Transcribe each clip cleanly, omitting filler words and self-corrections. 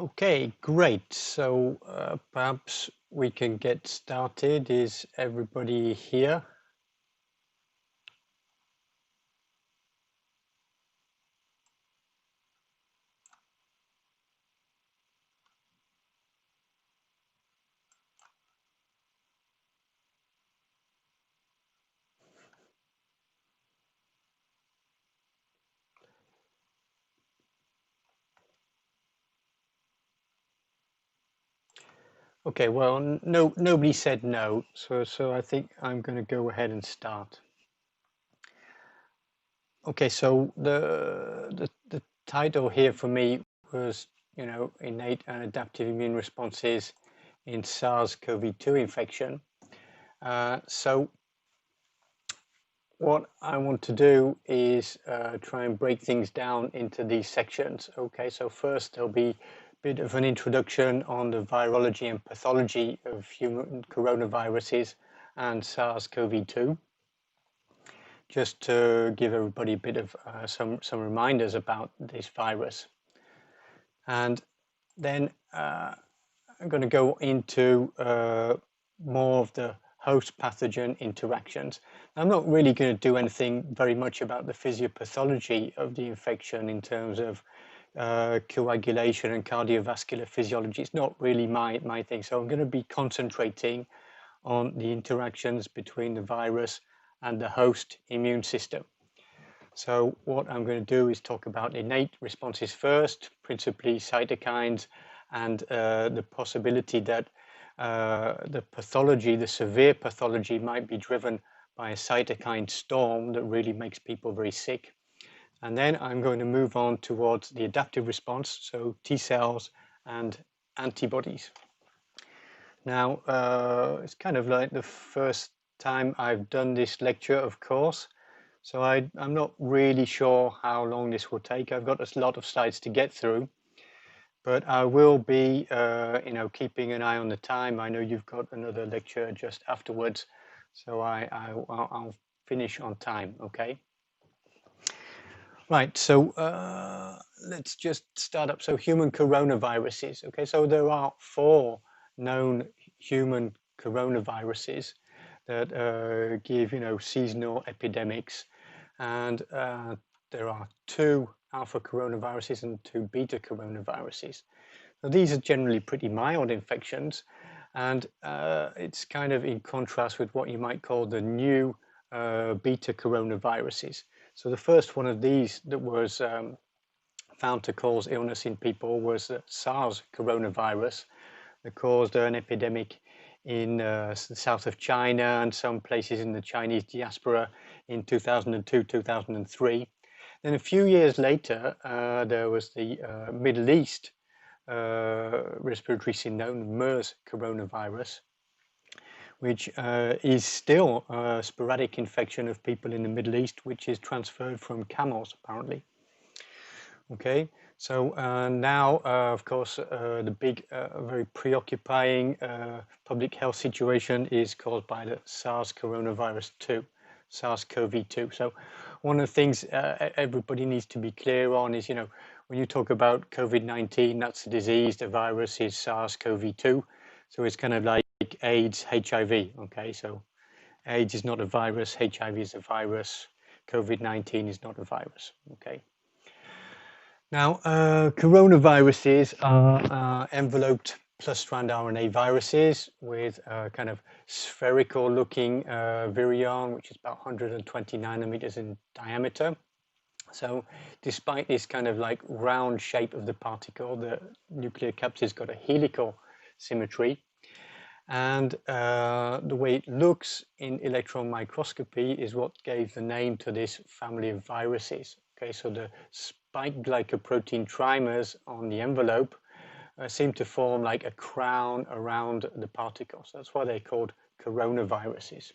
Okay, great. So perhaps we can get started. Is everybody here? Okay, well, nobody said no, so I think I'm going to go ahead and start. Okay, so the title here for me was, innate and adaptive immune responses in SARS-CoV-2 infection. So what I want to do is try and break things down into these sections. Okay, so first there'll be a bit of an introduction on the virology and pathology of human coronaviruses and SARS-CoV-2, just to give everybody a bit of some reminders about this virus. And then I'm going to go into more of the host pathogen interactions. I'm not really going to do anything very much about the physiopathology of the infection in terms of coagulation and cardiovascular physiology. It's not really my thing. So I'm going to be concentrating on the interactions between the virus and the host immune system. So what I'm going to do is talk about innate responses first, principally cytokines, and the possibility that the pathology, the severe pathology, might be driven by a cytokine storm that really makes people very sick. And then I'm going to move on towards the adaptive response, so T cells and antibodies. Now, it's kind of like the first time I've done this lecture, of course. So I'm not really sure how long this will take. I've got a lot of slides to get through, but I will be, keeping an eye on the time. I know you've got another lecture just afterwards, so I'll finish on time. Okay. Right. So let's just start up. So human coronaviruses. Okay. So there are 4 known human coronaviruses that give, seasonal epidemics. And there are 2 alpha coronaviruses and 2 beta coronaviruses. Now, these are generally pretty mild infections, and it's kind of in contrast with what you might call the new beta coronaviruses. So the first one of these that was found to cause illness in people was the SARS coronavirus that caused an epidemic in the south of China and some places in the Chinese diaspora in 2002, 2003. Then a few years later, there was the Middle East respiratory syndrome, MERS coronavirus, which is still a sporadic infection of people in the Middle East, which is transferred from camels, apparently. Okay, so now, of course, the big, very preoccupying public health situation is caused by the SARS-CoV-2, SARS-CoV-2. So one of the things everybody needs to be clear on is, when you talk about COVID-19, that's a disease, the virus is SARS-CoV-2. So it's kind of like AIDS, HIV, okay? So AIDS is not a virus, HIV is a virus, COVID-19 is not a virus, okay? Now, coronaviruses are enveloped plus-strand RNA viruses with kind of spherical-looking virion, which is about 120 nanometers in diameter. So despite this kind of like round shape of the particle, the nuclear capsid's got a helical symmetry. And the way it looks in electron microscopy is what gave the name to this family of viruses. Okay, so the spike glycoprotein trimers on the envelope seem to form like a crown around the particles. That's why they're called coronaviruses.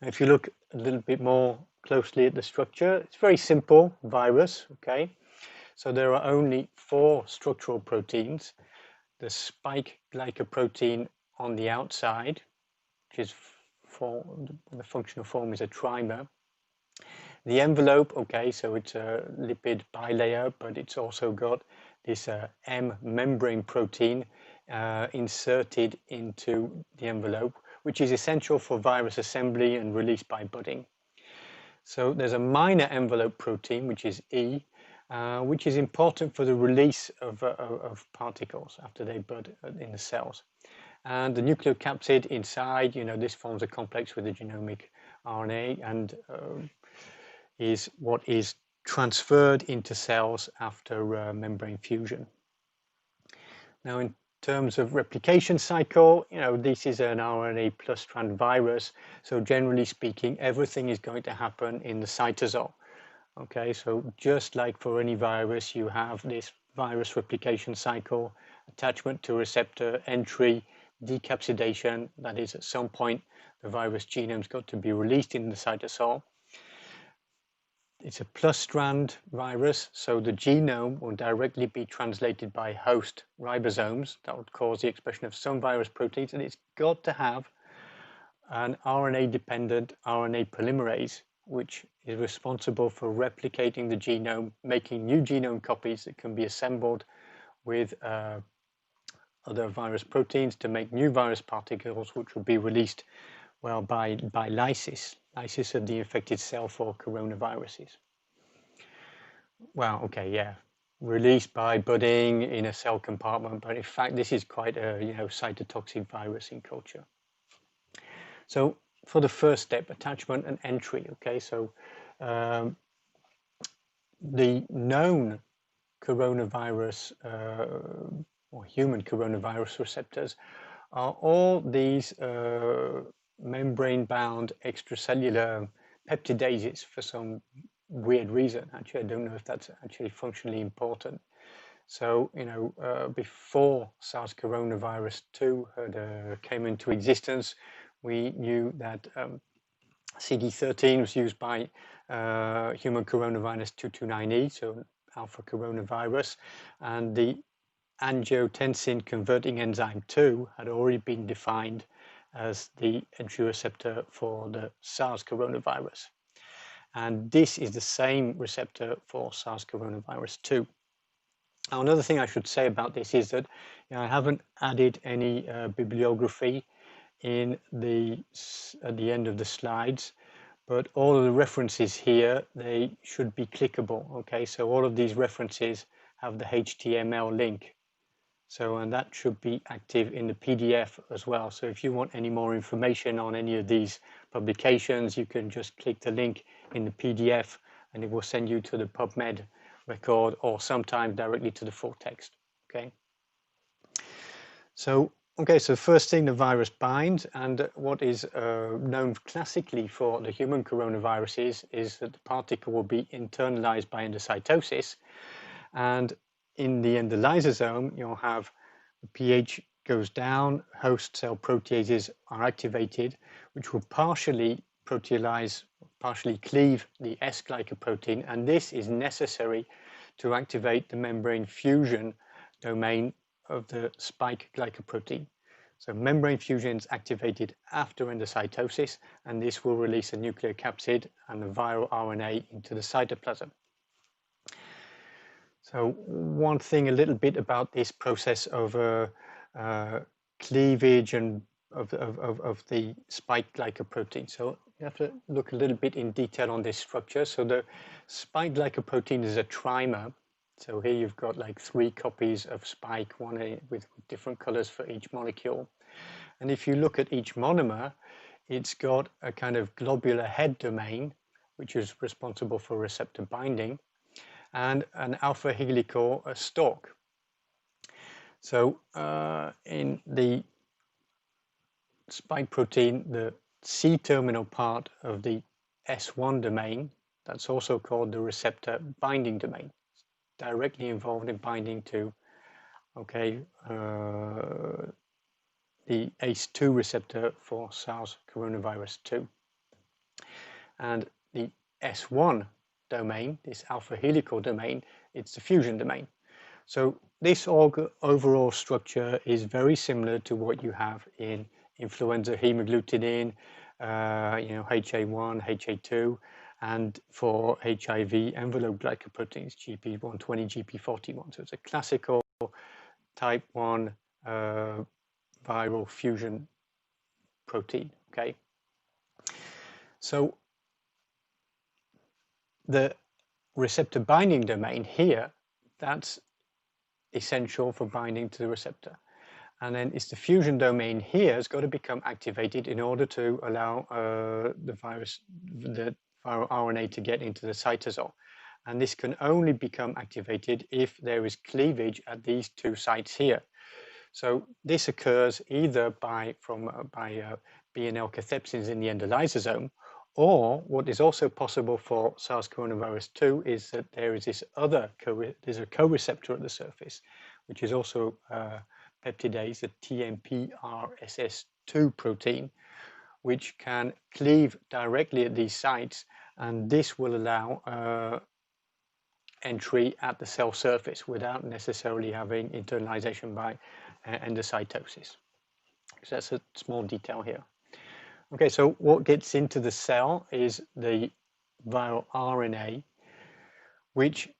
Now, if you look a little bit more closely at the structure, it's very simple virus. Okay, so there are only 4 structural proteins. The spike glycoprotein on the outside, which is the functional form is a trimer. The envelope, okay, so it's a lipid bilayer, but it's also got this M membrane protein inserted into the envelope, which is essential for virus assembly and release by budding. So there's a minor envelope protein, which is E, which is important for the release of particles after they bud in the cells. And the nucleocapsid inside, this forms a complex with the genomic RNA and is what is transferred into cells after membrane fusion. Now, in terms of replication cycle, this is an RNA plus strand virus. So generally speaking, everything is going to happen in the cytosol. Okay, so just like for any virus, you have this virus replication cycle, attachment to receptor, entry, decapsidation. That is, at some point, the virus genome's got to be released in the cytosol. It's a plus strand virus, so the genome will directly be translated by host ribosomes. That would cause the expression of some virus proteins, and it's got to have an RNA-dependent RNA polymerase, which is responsible for replicating the genome, making new genome copies that can be assembled with other virus proteins to make new virus particles, which will be released, well, by lysis of the infected cell for coronaviruses. Well, okay, yeah, released by budding in a cell compartment, but in fact, this is quite a cytotoxic virus in culture. So for the first step, attachment and entry, okay, so the known coronavirus or human coronavirus receptors are all these membrane-bound extracellular peptidases for some weird reason. Actually, I don't know if that's actually functionally important. So, before SARS coronavirus 2 came into existence, we knew that CD13 was used by human coronavirus 229E, so alpha coronavirus, and the angiotensin converting enzyme 2 had already been defined as the entry receptor for the SARS coronavirus. And this is the same receptor for SARS coronavirus 2. Now, another thing I should say about this is that I haven't added any bibliography at the end of the slides, but all of the references here, they should be clickable. Okay, so all of these references have the HTML link. So, and that should be active in the PDF as well. So if you want any more information on any of these publications, you can just click the link in the PDF and it will send you to the PubMed record or sometimes directly to the full text, okay? So, so first thing, the virus binds, and what is known classically for the human coronaviruses is that the particle will be internalized by endocytosis, and in the endolysosome, you'll have the pH goes down, host cell proteases are activated, which will partially proteolyze, partially cleave the S-glycoprotein, and this is necessary to activate the membrane fusion domain of the spike glycoprotein. So membrane fusion is activated after endocytosis, and this will release a nucleocapsid and the viral RNA into the cytoplasm. So one thing a little bit about this process of cleavage and of the spike glycoprotein. So you have to look a little bit in detail on this structure. So the spike glycoprotein is a trimer. So here you've got like 3 copies of spike, one with different colors for each molecule. And if you look at each monomer, it's got a kind of globular head domain, which is responsible for receptor binding, and an alpha helical stalk. So in the spike protein, the C-terminal part of the S1 domain, that's also called the receptor binding domain. It's directly involved in binding to, the ACE2 receptor for SARS coronavirus 2. And the S1 domain, this alpha helical domain, it's the fusion domain. So this overall structure is very similar to what you have in influenza hemagglutinin, HA1, HA2, and for HIV, envelope glycoproteins, GP120, GP41. So it's a classical type 1 viral fusion protein, okay? So the receptor binding domain here, that's essential for binding to the receptor. And then it's the fusion domain here has got to become activated in order to allow the viral RNA to get into the cytosol. And this can only become activated if there is cleavage at these two sites here. So this occurs either by BNL cathepsins in the endolysosome, or what is also possible for SARS coronavirus 2 is that there is this other there's a co-receptor at the surface, which is also peptidase, the TMPRSS2 protein, which can cleave directly at these sites, and this will allow entry at the cell surface without necessarily having internalization by endocytosis. So that's a small detail here. Okay, so what gets into the cell is the viral RNA, which,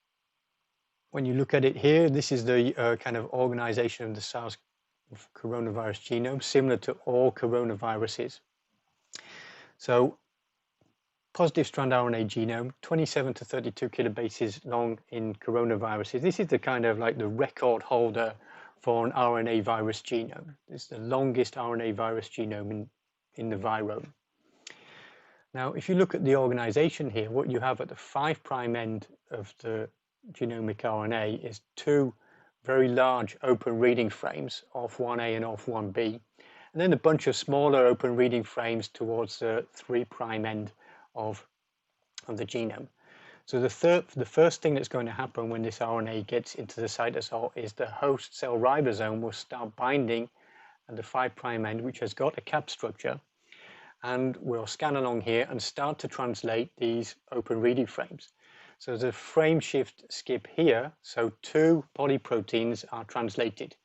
when you look at it here, this is the kind of organization of the SARS coronavirus genome, similar to all coronaviruses. So positive strand RNA genome, 27 to 32 kilobases long in coronaviruses. This is the kind of like the record holder for an RNA virus genome. It's the longest RNA virus genome in the virome. Now, if you look at the organization here, what you have at the 5' end of the genomic RNA is two very large open reading frames, ORF1A and ORF1B, and then a bunch of smaller open reading frames towards the 3' end of the genome. So the first thing that's going to happen when this RNA gets into the cytosol is the host cell ribosome will start binding at the 5' end, which has got a cap structure, and we'll scan along here and start to translate these open reading frames. So the frame shift skip here, so two polyproteins are translated,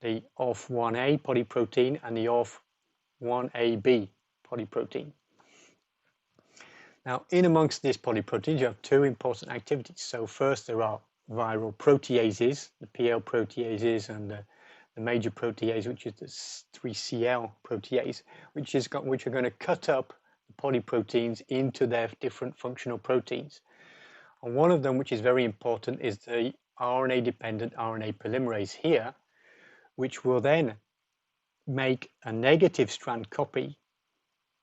the ORF1A polyprotein and the ORF1AB polyprotein. Now, in amongst these polyproteins, you have two important activities. So first, there are viral proteases, the PL proteases and the major protease, which is the 3CL protease, which are going to cut up the polyproteins into their different functional proteins. And one of them, which is very important, is the RNA-dependent RNA polymerase here, which will then make a negative strand copy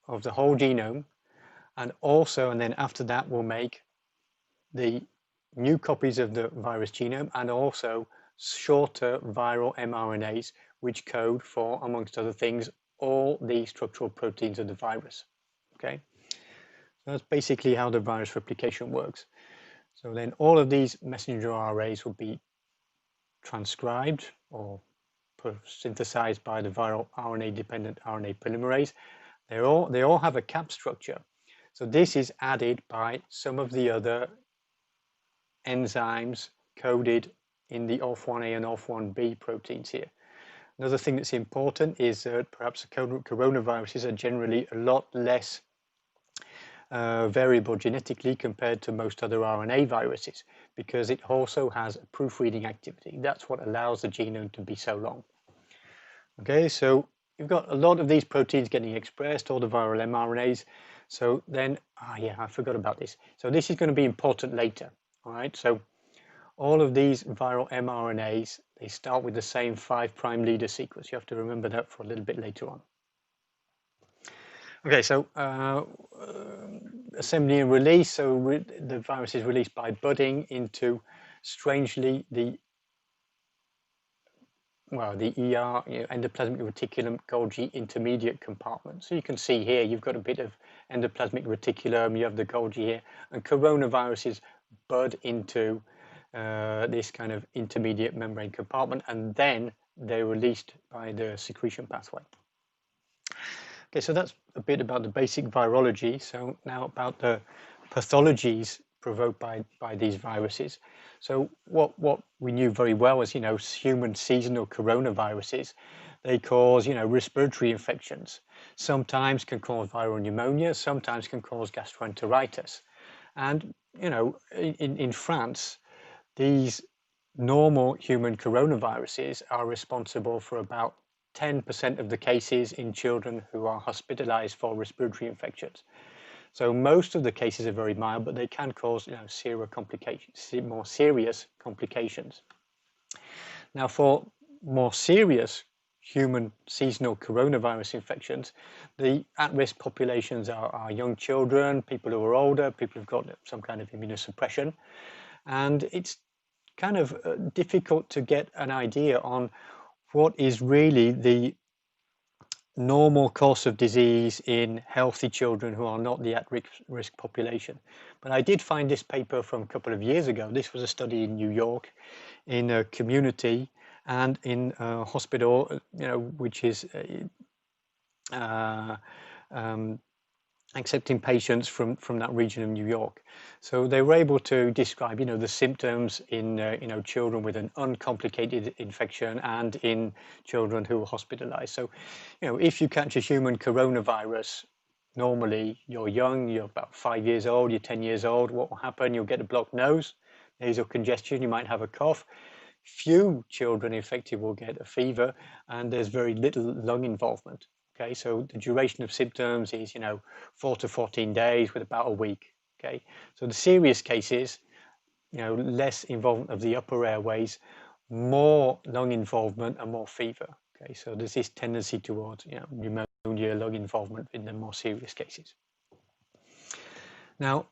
of the whole genome, and then after that will make the new copies of the virus genome and also shorter viral mRNAs, which code for, amongst other things, all the structural proteins of the virus. Okay, so that's basically how the virus replication works. So then all of these messenger RNAs will be transcribed or synthesized by the viral RNA-dependent RNA polymerase. They all have a cap structure. So this is added by some of the other enzymes coded in the ORF1A and ORF1B proteins here. Another thing that's important is that perhaps coronaviruses are generally a lot less variable genetically compared to most other RNA viruses, because it also has a proofreading activity. That's what allows the genome to be so long. Okay, so you've got a lot of these proteins getting expressed, all the viral mRNAs. So then, I forgot about this. So this is going to be important later. All right, so all of these viral mRNAs, they start with the same 5' leader sequence. You have to remember that for a little bit later on. Okay, so assembly and release. So the virus is released by budding into, strangely, the ER, endoplasmic reticulum Golgi intermediate compartment. So you can see here, you've got a bit of endoplasmic reticulum, you have the Golgi here, and coronaviruses bud into this kind of intermediate membrane compartment, and then they're released by the secretion pathway. Okay, so that's a bit about the basic virology. So now about the pathologies provoked by these viruses. So what we knew very well is, human seasonal coronaviruses, they cause, respiratory infections. Sometimes can cause viral pneumonia, sometimes can cause gastroenteritis. And, in France, these normal human coronaviruses are responsible for about 10% of the cases in children who are hospitalized for respiratory infections. So most of the cases are very mild, but they can cause, serious complications, more serious complications. Now, for more serious human seasonal coronavirus infections, the at-risk populations are young children, people who are older, people who've got some kind of immunosuppression, and it's kind of difficult to get an idea on what is really the normal course of disease in healthy children who are not the at-risk population. But I did find this paper from a couple of years ago. This was a study in New York in a community and in a hospital, which is accepting patients from that region of New York. So they were able to describe, the symptoms in, children with an uncomplicated infection and in children who were hospitalized. So, if you catch a human coronavirus, normally you're young, you're about 5 years old, you're 10 years old, what will happen? You'll get a blocked nose, nasal congestion, you might have a cough. Few children infected will get a fever, and there's very little lung involvement. Okay, so the duration of symptoms is, 4 to 14 days with about a week. Okay, so the serious cases, less involvement of the upper airways, more lung involvement and more fever. Okay, so there's this tendency towards, pneumonia, lung involvement in the more serious cases. Now,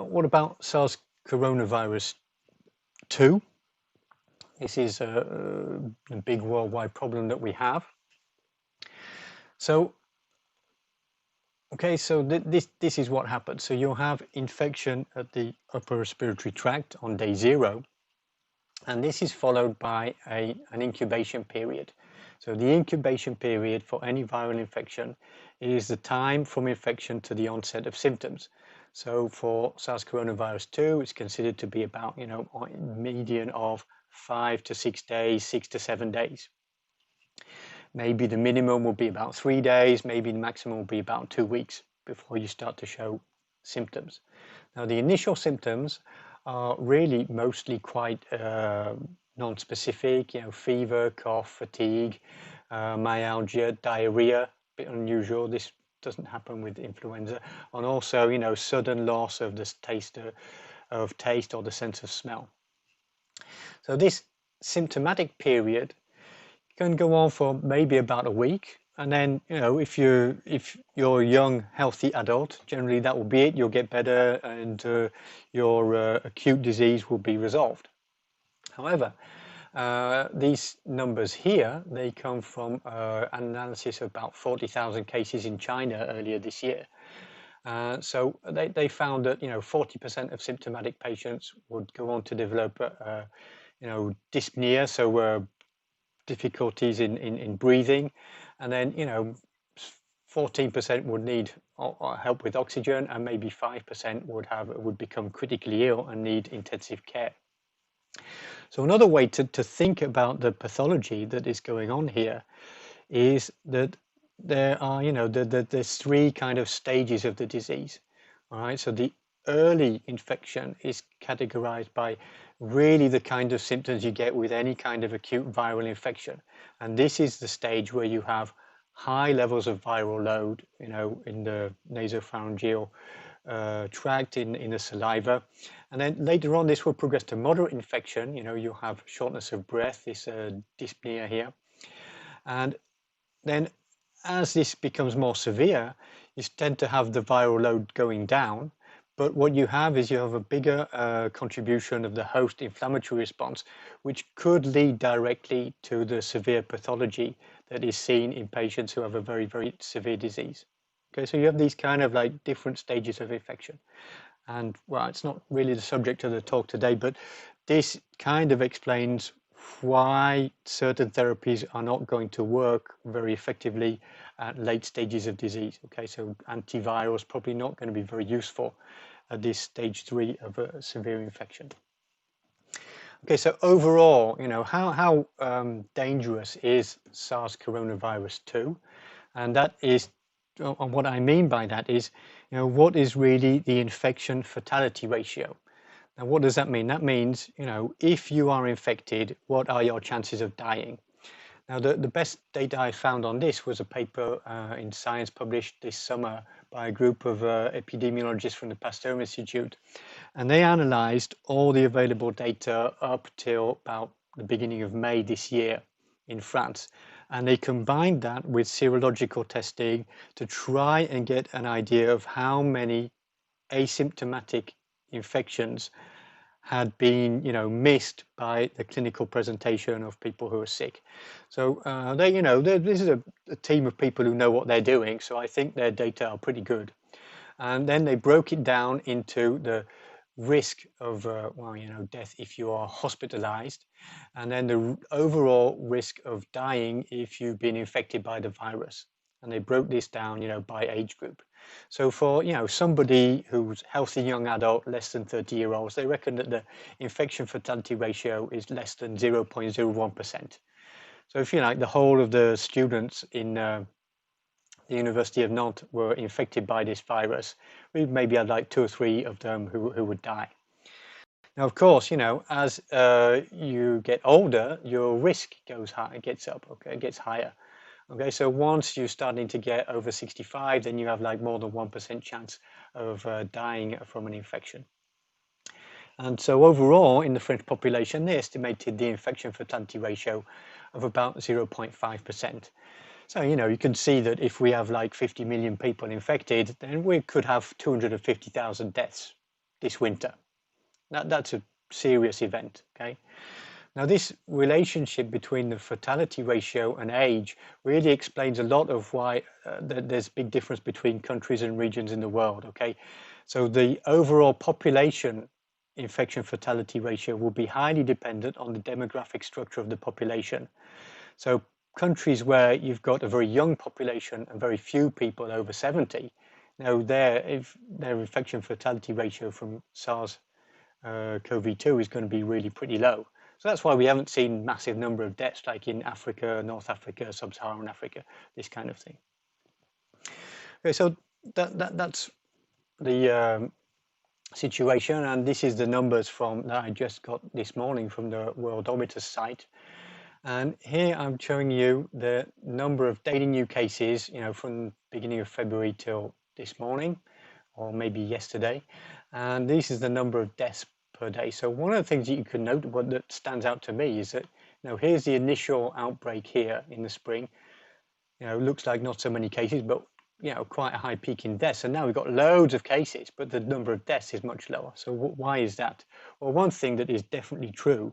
what about SARS coronavirus 2? This is a big worldwide problem that we have. So, okay, so this is what happens. So you'll have infection at the upper respiratory tract on day 0, and this is followed by an incubation period. So the incubation period for any viral infection is the time from infection to the onset of symptoms. So for SARS coronavirus 2, it's considered to be about, a median of 5 to 6 days, 6 to 7 days. Maybe the minimum will be about 3 days, maybe the maximum will be about 2 weeks before you start to show symptoms. Now, the initial symptoms are really mostly quite non-specific, fever, cough, fatigue, myalgia, diarrhea, a bit unusual. This doesn't happen with influenza. And also, sudden loss of the taste or the sense of smell. So this symptomatic period can go on for maybe about a week, and then if you're a young healthy adult, generally that will be it. You'll get better and your acute disease will be resolved. However, these numbers here, they come from an analysis of about 40,000 cases in China earlier this year. So they found that 40% of symptomatic patients would go on to develop dyspnea, so difficulties in breathing, and then 14% would need help with oxygen, and maybe 5% would become critically ill and need intensive care. So another way to think about the pathology that is going on here is that there are there's 3 kind of stages of the disease. All right, so the early infection is categorized by really the kind of symptoms you get with any kind of acute viral infection, and this is the stage where you have high levels of viral load, in the nasopharyngeal tract, in the saliva, and then later on this will progress to moderate infection. You'll have shortness of breath, this dyspnea here, and then as this becomes more severe, you tend to have the viral load going down. But what you have is you have a bigger contribution of the host inflammatory response, which could lead directly to the severe pathology that is seen in patients who have a very, very severe disease. Okay, so you have these kind of like different stages of infection. And well, it's not really the subject of the talk today, but this kind of explains why certain therapies are not going to work very effectively at late stages of disease. Okay, so antivirals probably not going to be very useful at this stage 3 of a severe infection. Okay, so overall, how dangerous is SARS coronavirus 2? And that is, and what I mean by that is, what is really the infection fatality ratio? Now, what does that mean? That means, if you are infected, what are your chances of dying? Now, the best data I found on this was a paper in Science published this summer by a group of epidemiologists from the Pasteur Institute. And they analyzed all the available data up till about the beginning of May this year in France. And they combined that with serological testing to try and get an idea of how many asymptomatic infections had been, missed by the clinical presentation of people who are sick. So this is a team of people who know what they're doing. So I think their data are pretty good. And then they broke it down into the risk of death if you are hospitalized, and then the overall risk of dying if you've been infected by the virus. And they broke this down, by age group. So for somebody who's healthy young adult, less than 30-year-olds, they reckon that the infection fatality ratio is less than 0.01%. So if you like, the whole of the students in the University of Nantes were infected by this virus, we maybe had like 2 or 3 of them who would die. Now, of course, as you get older, your risk goes high, it gets up, okay, it gets higher. Okay, so once you're starting to get over 65, then you have like more than 1% chance of dying from an infection. And so overall, in the French population, they estimated the infection fatality ratio of about 0.5%. So, you can see that if we have like 50 million people infected, then we could have 250,000 deaths this winter. That's a serious event, okay? Now, this relationship between the fatality ratio and age really explains a lot of why there's a big difference between countries and regions in the world, okay? So the overall population infection fatality ratio will be highly dependent on the demographic structure of the population. So countries where you've got a very young population and very few people over 70, their infection fatality ratio from SARS-CoV-2 is going to be really pretty low. So that's why we haven't seen massive number of deaths like in Africa, North Africa, Sub-Saharan Africa, this kind of thing. Okay, so that's the situation, and this is the numbers that I just got this morning from the Worldometer site. And here I'm showing you the number of daily new cases, from beginning of February till this morning, or maybe yesterday. And this is the number of deaths per day. So one of the things that you can note, what that stands out to me, is that here's the initial outbreak here in the spring. It looks like not so many cases, but quite a high peak in deaths. And now we've got loads of cases, but the number of deaths is much lower. So why is that? Well, one thing that is definitely true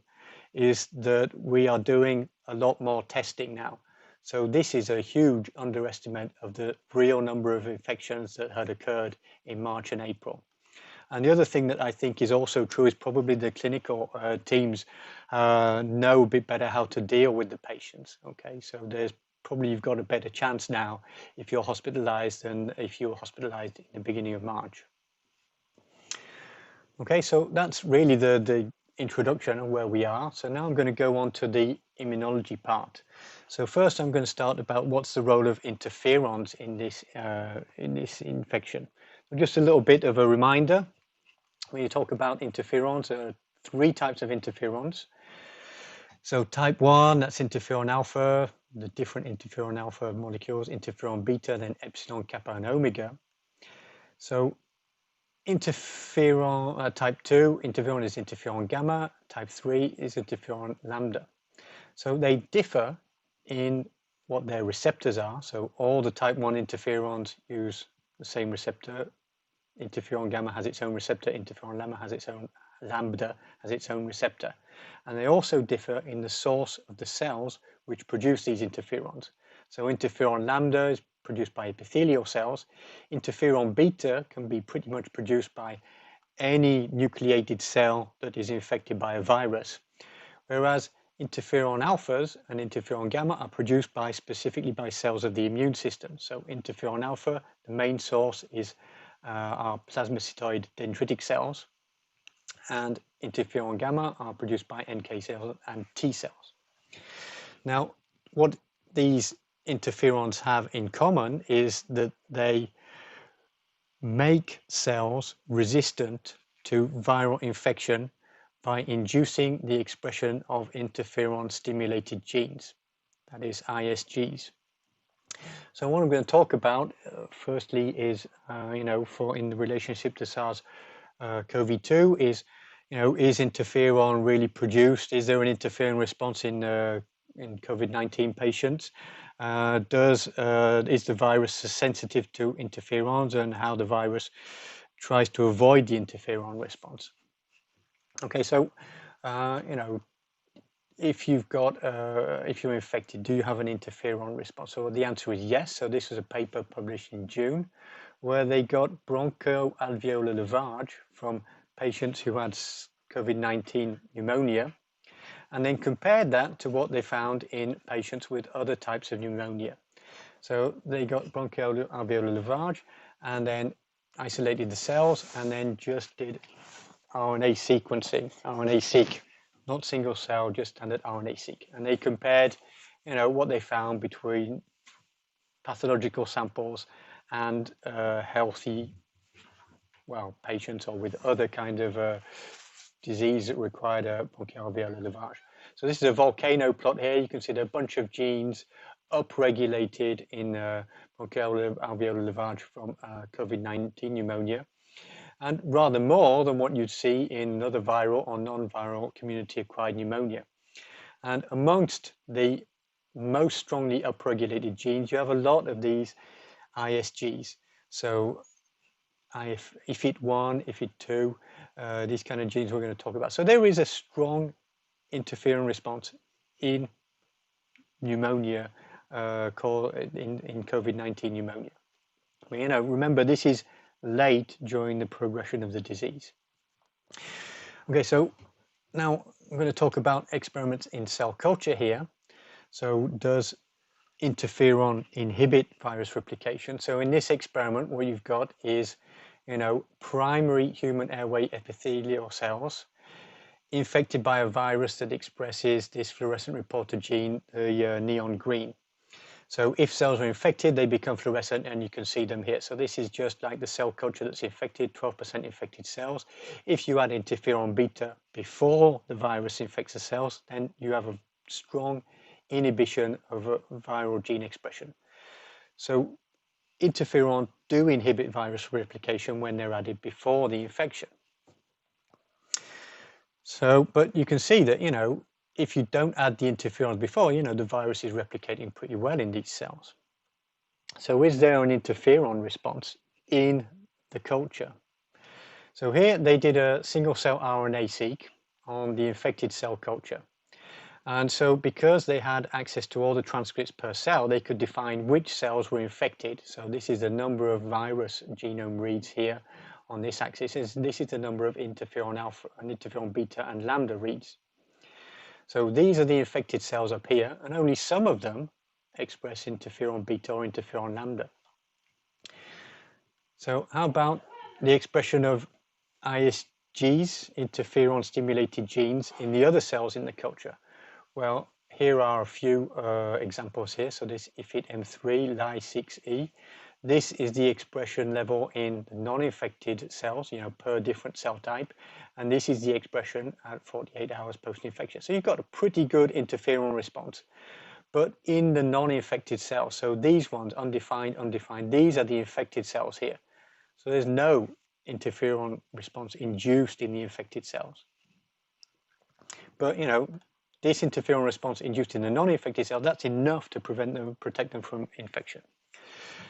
is that we are doing a lot more testing now. So this is a huge underestimate of the real number of infections that had occurred in March and April. And the other thing that I think is also true is probably the clinical teams know a bit better how to deal with the patients. Okay, so you've got a better chance now if you're hospitalized than if you were hospitalized in the beginning of March. Okay, so that's really the introduction of where we are. So now I'm going to go on to the immunology part. So first I'm going to start about what's the role of interferons in this infection. So just a little bit of a reminder. When you talk about interferons, there are 3 types of interferons. So type 1, that's interferon alpha, the different interferon alpha molecules, interferon beta, then epsilon, kappa, and omega. So interferon type 2, interferon is interferon gamma, type 3 is interferon lambda. So they differ in what their receptors are. So all the type 1 interferons use the same receptor. Interferon gamma has its own receptor, interferon lambda has its own receptor. And they also differ in the source of the cells which produce these interferons. So interferon lambda is produced by epithelial cells. Interferon beta can be pretty much produced by any nucleated cell that is infected by a virus. Whereas interferon alphas and interferon gamma are produced specifically by cells of the immune system. So interferon alpha, the main source is our plasmacytoid dendritic cells, and interferon gamma are produced by NK cells and T cells. Now, what these interferons have in common is that they make cells resistant to viral infection by inducing the expression of interferon-stimulated genes, that is ISGs. So what I'm going to talk about firstly is, in the relationship to SARS-CoV-2 is, is interferon really produced? Is there an interferon response in COVID-19 patients? Is the virus sensitive to interferons, and how the virus tries to avoid the interferon response? Okay, so if you're infected, do you have an interferon response? So the answer is yes. So this was a paper published in June where they got bronchoalveolar lavage from patients who had COVID-19 pneumonia, and then compared that to what they found in patients with other types of pneumonia. So they got bronchoalveolar lavage and then isolated the cells and then just did RNA sequencing, RNA-seq, not single cell, just standard RNA-seq. And they compared, what they found between pathological samples and healthy, patients or with other kind of disease that required a bronchoalveolar lavage. So this is a volcano plot here. You can see there are a bunch of genes upregulated in bronchoalveolar lavage from COVID-19 pneumonia, and rather more than what you'd see in other viral or non-viral community-acquired pneumonia. And amongst the most strongly upregulated genes, you have a lot of these ISGs. So IFIT1, IFIT2, these kind of genes we're going to talk about. So there is a strong interferon response in pneumonia called in COVID-19 pneumonia. But, remember, this is late during the progression of the disease. Okay, so now I'm going to talk about experiments in cell culture here. So does interferon inhibit virus replication? So in this experiment, what you've got is, primary human airway epithelial cells infected by a virus that expresses this fluorescent reporter gene, the neon green. So if cells are infected, they become fluorescent, and you can see them here. So this is just like the cell culture that's infected, 12% infected cells. If you add interferon beta before the virus infects the cells, then you have a strong inhibition of a viral gene expression. So interferon do inhibit virus replication when they're added before the infection. So, but you can see that, if you don't add the interferons before, the virus is replicating pretty well in these cells. So is there an interferon response in the culture? So here they did a single cell RNA-seq on the infected cell culture. And so because they had access to all the transcripts per cell, they could define which cells were infected. So this is the number of virus genome reads here on this axis. This is the number of interferon alpha and interferon beta and lambda reads. So these are the infected cells up here, and only some of them express interferon beta or interferon lambda. So how about the expression of ISGs, interferon-stimulated genes, in the other cells in the culture? Well, here are a few examples here. So this IFIT-M3, Li6E. This is the expression level in the non-infected cells, per different cell type. And this is the expression at 48 hours post-infection. So you've got a pretty good interferon response. But in the non-infected cells, so these ones, undefined, these are the infected cells here. So there's no interferon response induced in the infected cells. But, this interferon response induced in the non-infected cells, that's enough to protect them from infection.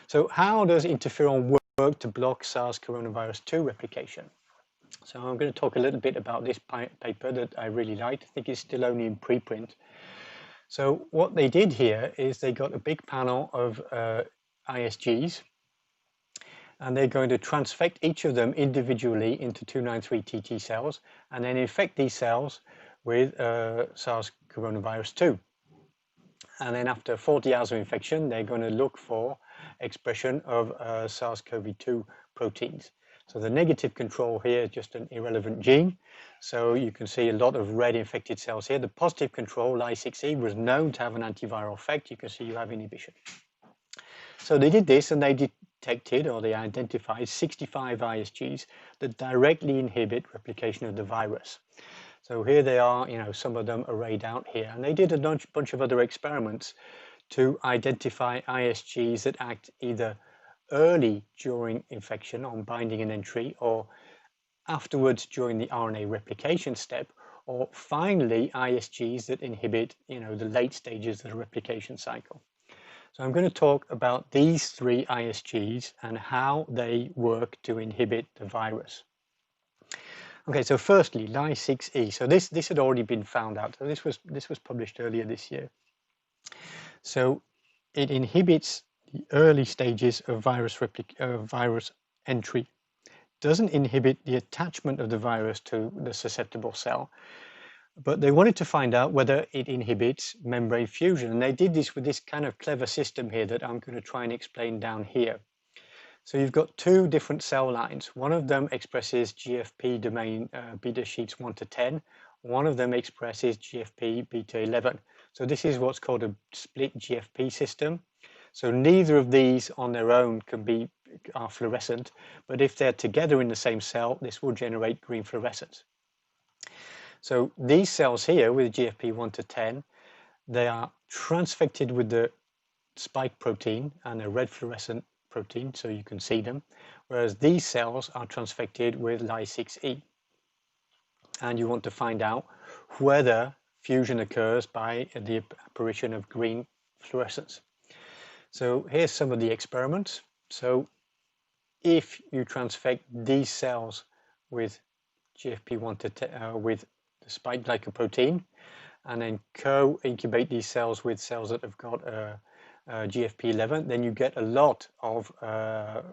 So how does interferon work to block SARS-CoV-2 replication? So I'm going to talk a little bit about this paper that I really liked. I think it's still only in preprint. So what they did here is they got a big panel of ISGs, and they're going to transfect each of them individually into 293 TT cells, and then infect these cells with SARS-CoV-2. And then after 40 hours of infection, they're going to look for expression of SARS-CoV-2 proteins. So the negative control here is just an irrelevant gene. So you can see a lot of red infected cells here. The positive control, Ly6E, was known to have an antiviral effect. You can see you have inhibition. So they did this and they detected, or they identified 65 ISGs that directly inhibit replication of the virus. So here they are, some of them arrayed out here. And they did a bunch of other experiments to identify ISGs that act either early during infection on binding and entry, or afterwards during the RNA replication step, or finally ISGs that inhibit the late stages of the replication cycle. So I'm going to talk about these three ISGs and how they work to inhibit the virus. Okay, so firstly, Ly6E. So this had already been found out. So this was published earlier this year. So it inhibits the early stages of virus entry. Doesn't inhibit the attachment of the virus to the susceptible cell, but they wanted to find out whether it inhibits membrane fusion. And they did this with this kind of clever system here that I'm going to try and explain down here. So you've got two different cell lines. One of them expresses GFP domain beta sheets 1 to 10. One of them expresses GFP beta 11. So this is what's called a split GFP system. So neither of these on their own are fluorescent, but if they're together in the same cell, this will generate green fluorescence. So these cells here with GFP 1 to 10, they are transfected with the spike protein and a red fluorescent protein, so you can see them, whereas these cells are transfected with Ly6E. And you want to find out whether fusion occurs by the apparition of green fluorescence. So here's some of the experiments. So if you transfect these cells with GFP1 to 10, with the spike glycoprotein, and then co-incubate these cells with cells that have got GFP11, then you get a lot of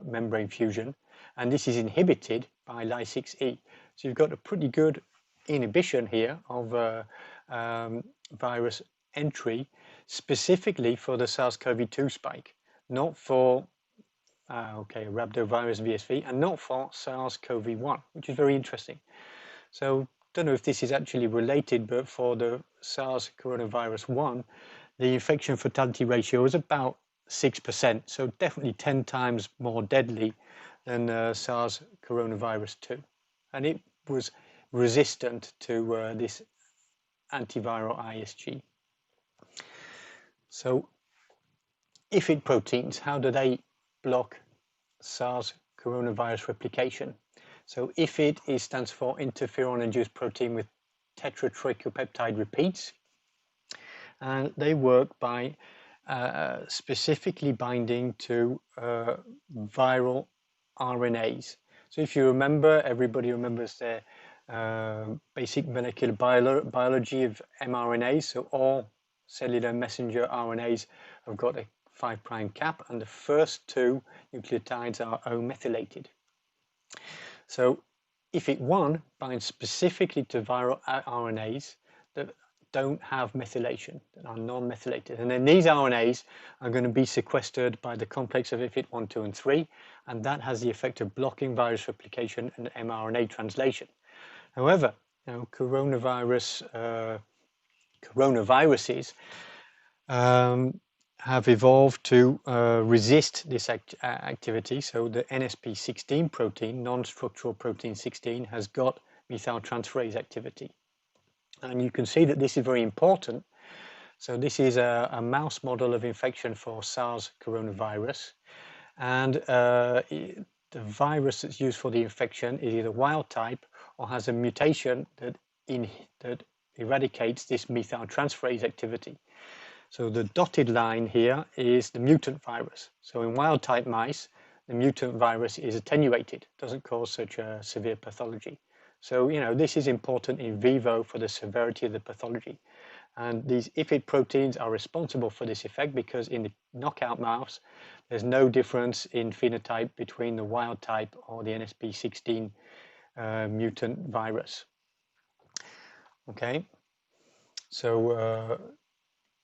membrane fusion, and this is inhibited by Ly6E. So you've got a pretty good inhibition here of virus entry, specifically for the SARS-CoV-2 spike, not for rhabdovirus VSV, and not for SARS-CoV-1, which is very interesting. So don't know if this is actually related, but for the SARS coronavirus 1, the infection fatality ratio is about 6%, so definitely 10 times more deadly than SARS coronavirus 2. And it was resistant to this antiviral ISG. So IFIT proteins, how do they block SARS coronavirus replication? So IFIT stands for interferon-induced protein with tetratrichopeptide repeats, and they work by specifically binding to viral RNAs. So if you remember, everybody remembers the basic molecular biology of mRNAs. So all cellular messenger RNAs have got a 5' cap, and the first two nucleotides are O-methylated. So IFIT1 binds specifically to viral RNAs that don't have methylation, that are non-methylated. And then these RNAs are going to be sequestered by the complex of IFIT 1, 2, and 3, and that has the effect of blocking virus replication and mRNA translation. However, coronaviruses have evolved to resist this activity. So the NSP16 protein, non-structural protein 16, has got methyltransferase activity. And you can see that this is very important. So this is a mouse model of infection for SARS coronavirus. And the virus that's used for the infection is either wild type or has a mutation that eradicates this methyltransferase activity. So the dotted line here is the mutant virus. So in wild type mice, the mutant virus is attenuated, doesn't cause such a severe pathology. So, this is important in vivo for the severity of the pathology. And these IFIT proteins are responsible for this effect because in the knockout mouse, there's no difference in phenotype between the wild type or the NSP16 mutant virus. Okay, so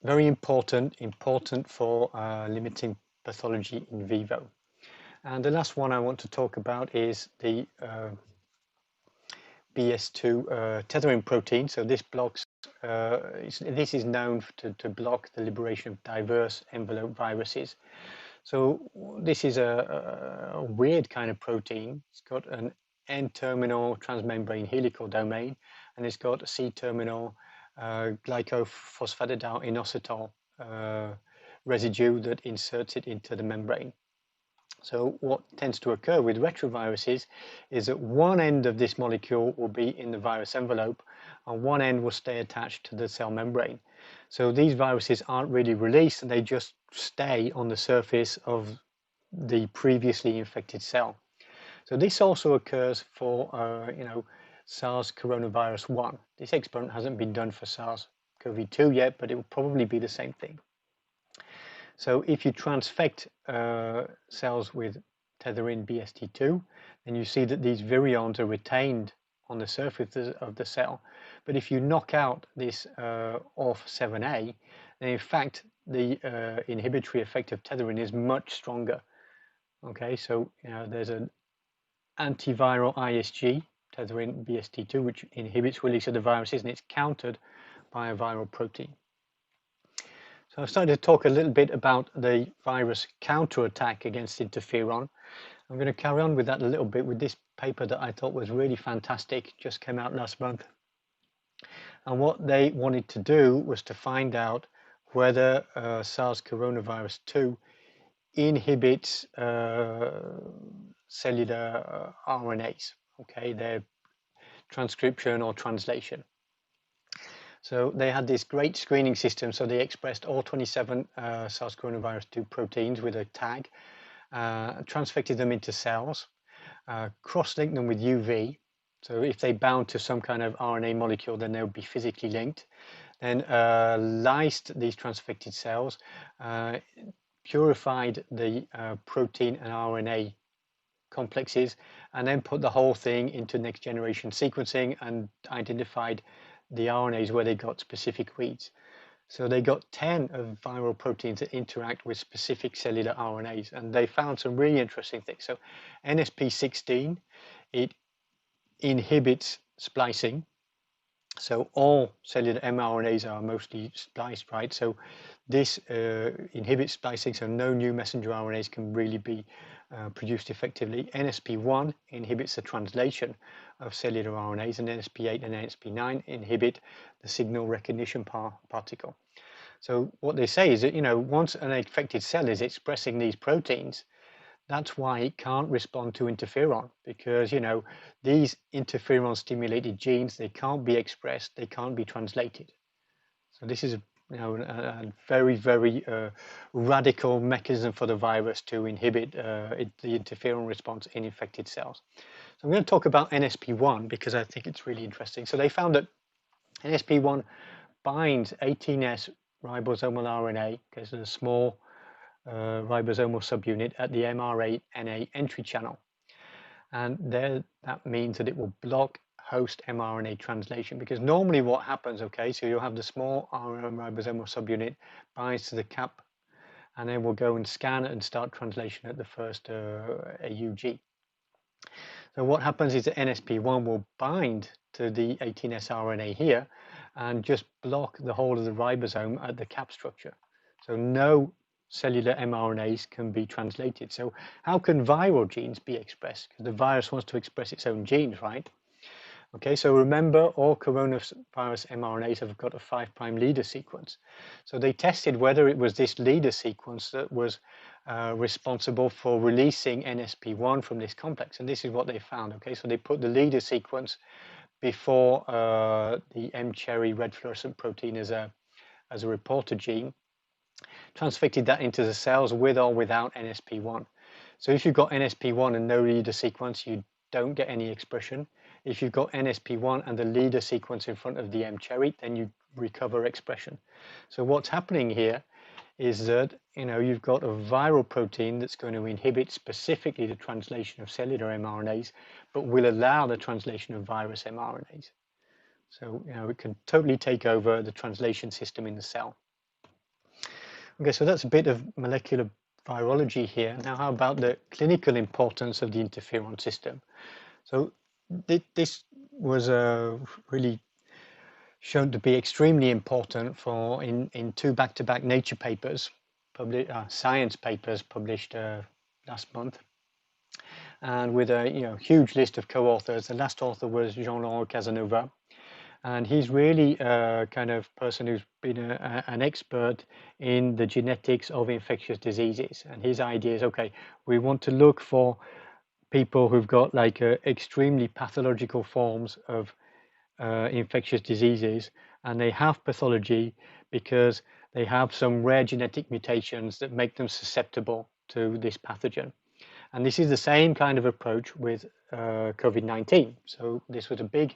very important for limiting pathology in vivo. And the last one I want to talk about is the BS2 Tetherin protein. So this blocks, this is known to block the liberation of diverse envelope viruses. So this is a weird kind of protein. It's got an N-terminal transmembrane helical domain, and it's got a C-terminal glycophosphatidyl'inositol residue that inserts it into the membrane. So what tends to occur with retroviruses is that one end of this molecule will be in the virus envelope and one end will stay attached to the cell membrane. So these viruses aren't really released, and they just stay on the surface of the previously infected cell. So this also occurs for SARS coronavirus 1. This experiment hasn't been done for SARS-CoV-2 yet, but it will probably be the same thing. So if you transfect cells with Tetherin BST2, then you see that these virions are retained on the surface of the cell. But if you knock out this ORF7A, then in fact the inhibitory effect of Tetherin is much stronger. Okay, so there's an antiviral ISG, Tetherin BST2, which inhibits release of the viruses, and it's countered by a viral protein. So I've started to talk a little bit about the virus counterattack against interferon. I'm going to carry on with that a little bit with this paper that I thought was really fantastic, just came out last month. And what they wanted to do was to find out whether SARS coronavirus 2 inhibits cellular RNAs, okay, their transcription or translation. So they had this great screening system, so they expressed all 27 SARS coronavirus 2 proteins with a tag, transfected them into cells, cross-linked them with UV. So if they bound to some kind of RNA molecule, then they would be physically linked. Then lysed these transfected cells, purified the protein and RNA complexes, and then put the whole thing into next generation sequencing and identified the RNAs where they got specific reads. So they got 10 of viral proteins that interact with specific cellular RNAs, and they found some really interesting things. So NSP16, it inhibits splicing. So all cellular mRNAs are mostly spliced, right? So this inhibits splicing, so no new messenger RNAs can really be produced effectively. NSP1 inhibits the translation of cellular RNAs, and NSP8 and NSP9 inhibit the signal recognition particle. So what they say is that, once an infected cell is expressing these proteins, that's why it can't respond to interferon, because, these interferon stimulated genes, they can't be expressed, they can't be translated. So this is a very, very radical mechanism for the virus to inhibit the interferon response in infected cells. So I'm going to talk about NSP1 because I think it's really interesting. So they found that NSP1 binds 18S ribosomal RNA, because there's a small ribosomal subunit at the mRNA entry channel. And there, that means that it will block host mRNA translation, because normally what happens, okay, so you'll have the small ribosomal subunit binds to the cap, and then we'll go and scan it and start translation at the first AUG. So what happens is that NSP1 will bind to the 18S RNA here and just block the whole of the ribosome at the cap structure. So no cellular mRNAs can be translated. So how can viral genes be expressed? Because the virus wants to express its own genes, right? Okay, so remember, all coronavirus mRNAs have got a 5' leader sequence. So they tested whether it was this leader sequence that was responsible for releasing NSP1 from this complex, and this is what they found. Okay, so they put the leader sequence before the M-cherry red fluorescent protein as a reporter gene, transfected that into the cells with or without NSP1. So if you've got NSP1 and no leader sequence, you don't get any expression. If you've got NSP1 and the leader sequence in front of the M-cherry, then you recover expression. So what's happening here is that you've got a viral protein that's going to inhibit specifically the translation of cellular mRNAs, but will allow the translation of virus mRNAs. So it can totally take over the translation system in the cell. Okay, so that's a bit of molecular virology here. Now, how about the clinical importance of the interferon system? So this was really shown to be extremely important for in two back-to-back Nature papers, science papers published last month, and with a huge list of co-authors. The last author was Jean-Laurent Casanova, and he's really a kind of person who's been an expert in the genetics of infectious diseases. And his idea is, okay, we want to look for people who've got like extremely pathological forms of infectious diseases, and they have pathology because they have some rare genetic mutations that make them susceptible to this pathogen. And this is the same kind of approach with COVID-19. So this was a big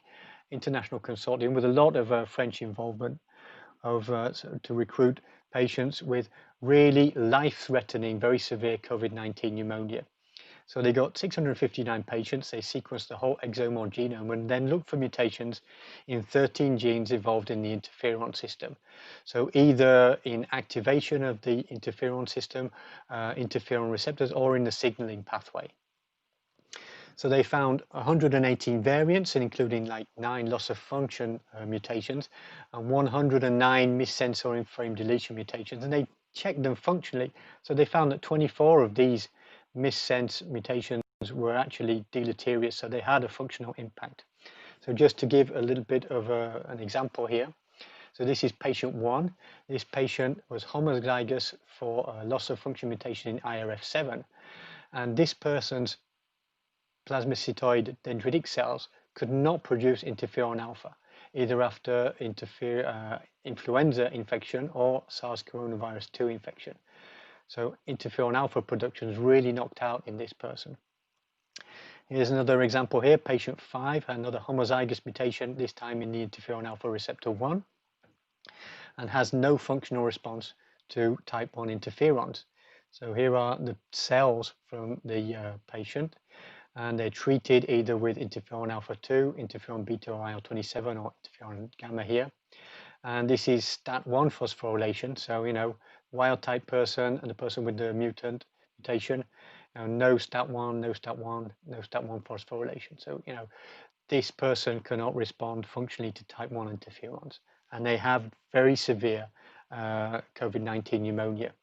international consortium with a lot of French involvement to recruit patients with really life-threatening, very severe COVID-19 pneumonia. So they got 659 patients, they sequenced the whole exome or genome and then looked for mutations in 13 genes involved in the interferon system. So either in activation of the interferon system, interferon receptors, or in the signaling pathway. So they found 118 variants, including like 9 loss of function mutations and 109 missense or in-frame deletion mutations, and they checked them functionally. So they found that 24 of these missense mutations were actually deleterious, so they had a functional impact. So just to give a little bit of an example here. So this is patient 1. This patient was homozygous for a loss of function mutation in IRF7, and this person's plasmacytoid dendritic cells could not produce interferon alpha, either after influenza infection or SARS-CoV-2 infection. So interferon alpha production is really knocked out in this person. Here's another example here, patient 5, another homozygous mutation, this time in the interferon alpha receptor 1, and has no functional response to type 1 interferons. So here are the cells from the patient, and they're treated either with interferon alpha 2, interferon beta or IL-27 or interferon gamma here. And this is STAT1 phosphorylation, so wild type person and the person with the mutation, no STAT1, no STAT1, no STAT1 phosphorylation. So this person cannot respond functionally to type 1 interferons, and they have very severe COVID-19 pneumonia.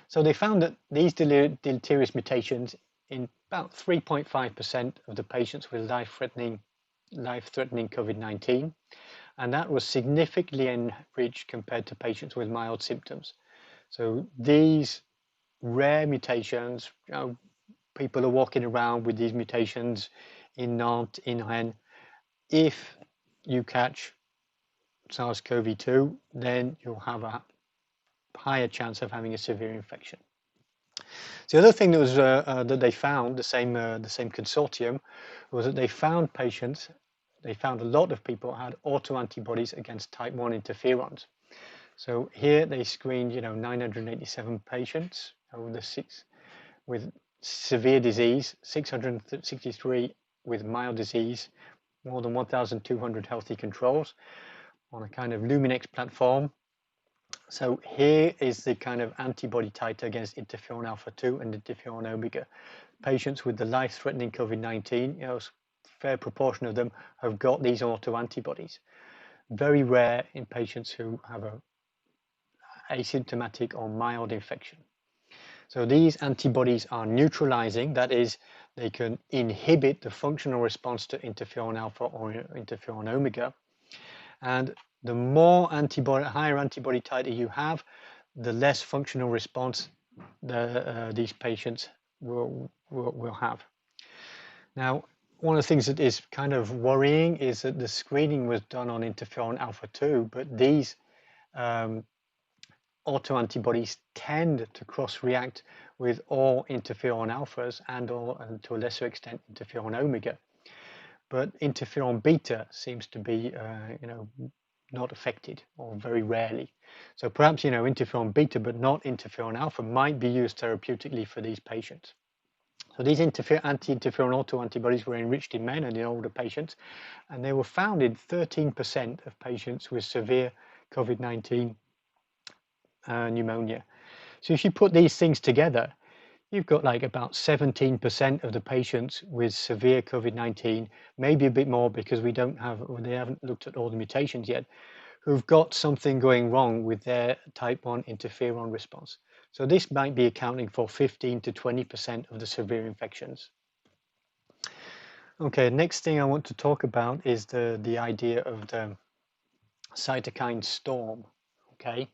So they found that these deleterious mutations in about 3.5% of the patients with life-threatening COVID-19, and that was significantly enriched compared to patients with mild symptoms. So these rare mutations, people are walking around with these mutations in Nantes, in Rennes. If you catch SARS-CoV-2, then you'll have a higher chance of having a severe infection. The other thing that was that they found, the same consortium, was that they found a lot of people had autoantibodies against type 1 interferons. So here they screened 987 patients with severe disease, 663 with mild disease, more than 1,200 healthy controls on a kind of Luminex platform. So here is the kind of antibody titer against interferon alpha 2 and interferon omega. Patients with the life-threatening COVID-19, a fair proportion of them have got these autoantibodies. Very rare in patients who have a asymptomatic or mild infection. So these antibodies are neutralizing, that is, they can inhibit the functional response to interferon alpha or interferon omega. And the more higher antibody titer you have, the less functional response these patients will have. Now, one of the things that is kind of worrying is that the screening was done on interferon alpha 2, but these autoantibodies tend to cross-react with all interferon alphas and to a lesser extent interferon omega. But interferon beta seems to be not affected, or very rarely. So perhaps interferon beta but not interferon alpha might be used therapeutically for these patients. So these anti-interferon autoantibodies were enriched in men and in older patients, and they were found in 13% of patients with severe COVID-19 pneumonia. So if you put these things together, you've got like about 17% of the patients with severe COVID-19, maybe a bit more because they haven't looked at all the mutations yet, who've got something going wrong with their type 1 interferon response. So this might be accounting for 15 to 20% of the severe infections. Okay, next thing I want to talk about is the idea of the cytokine storm. Okay,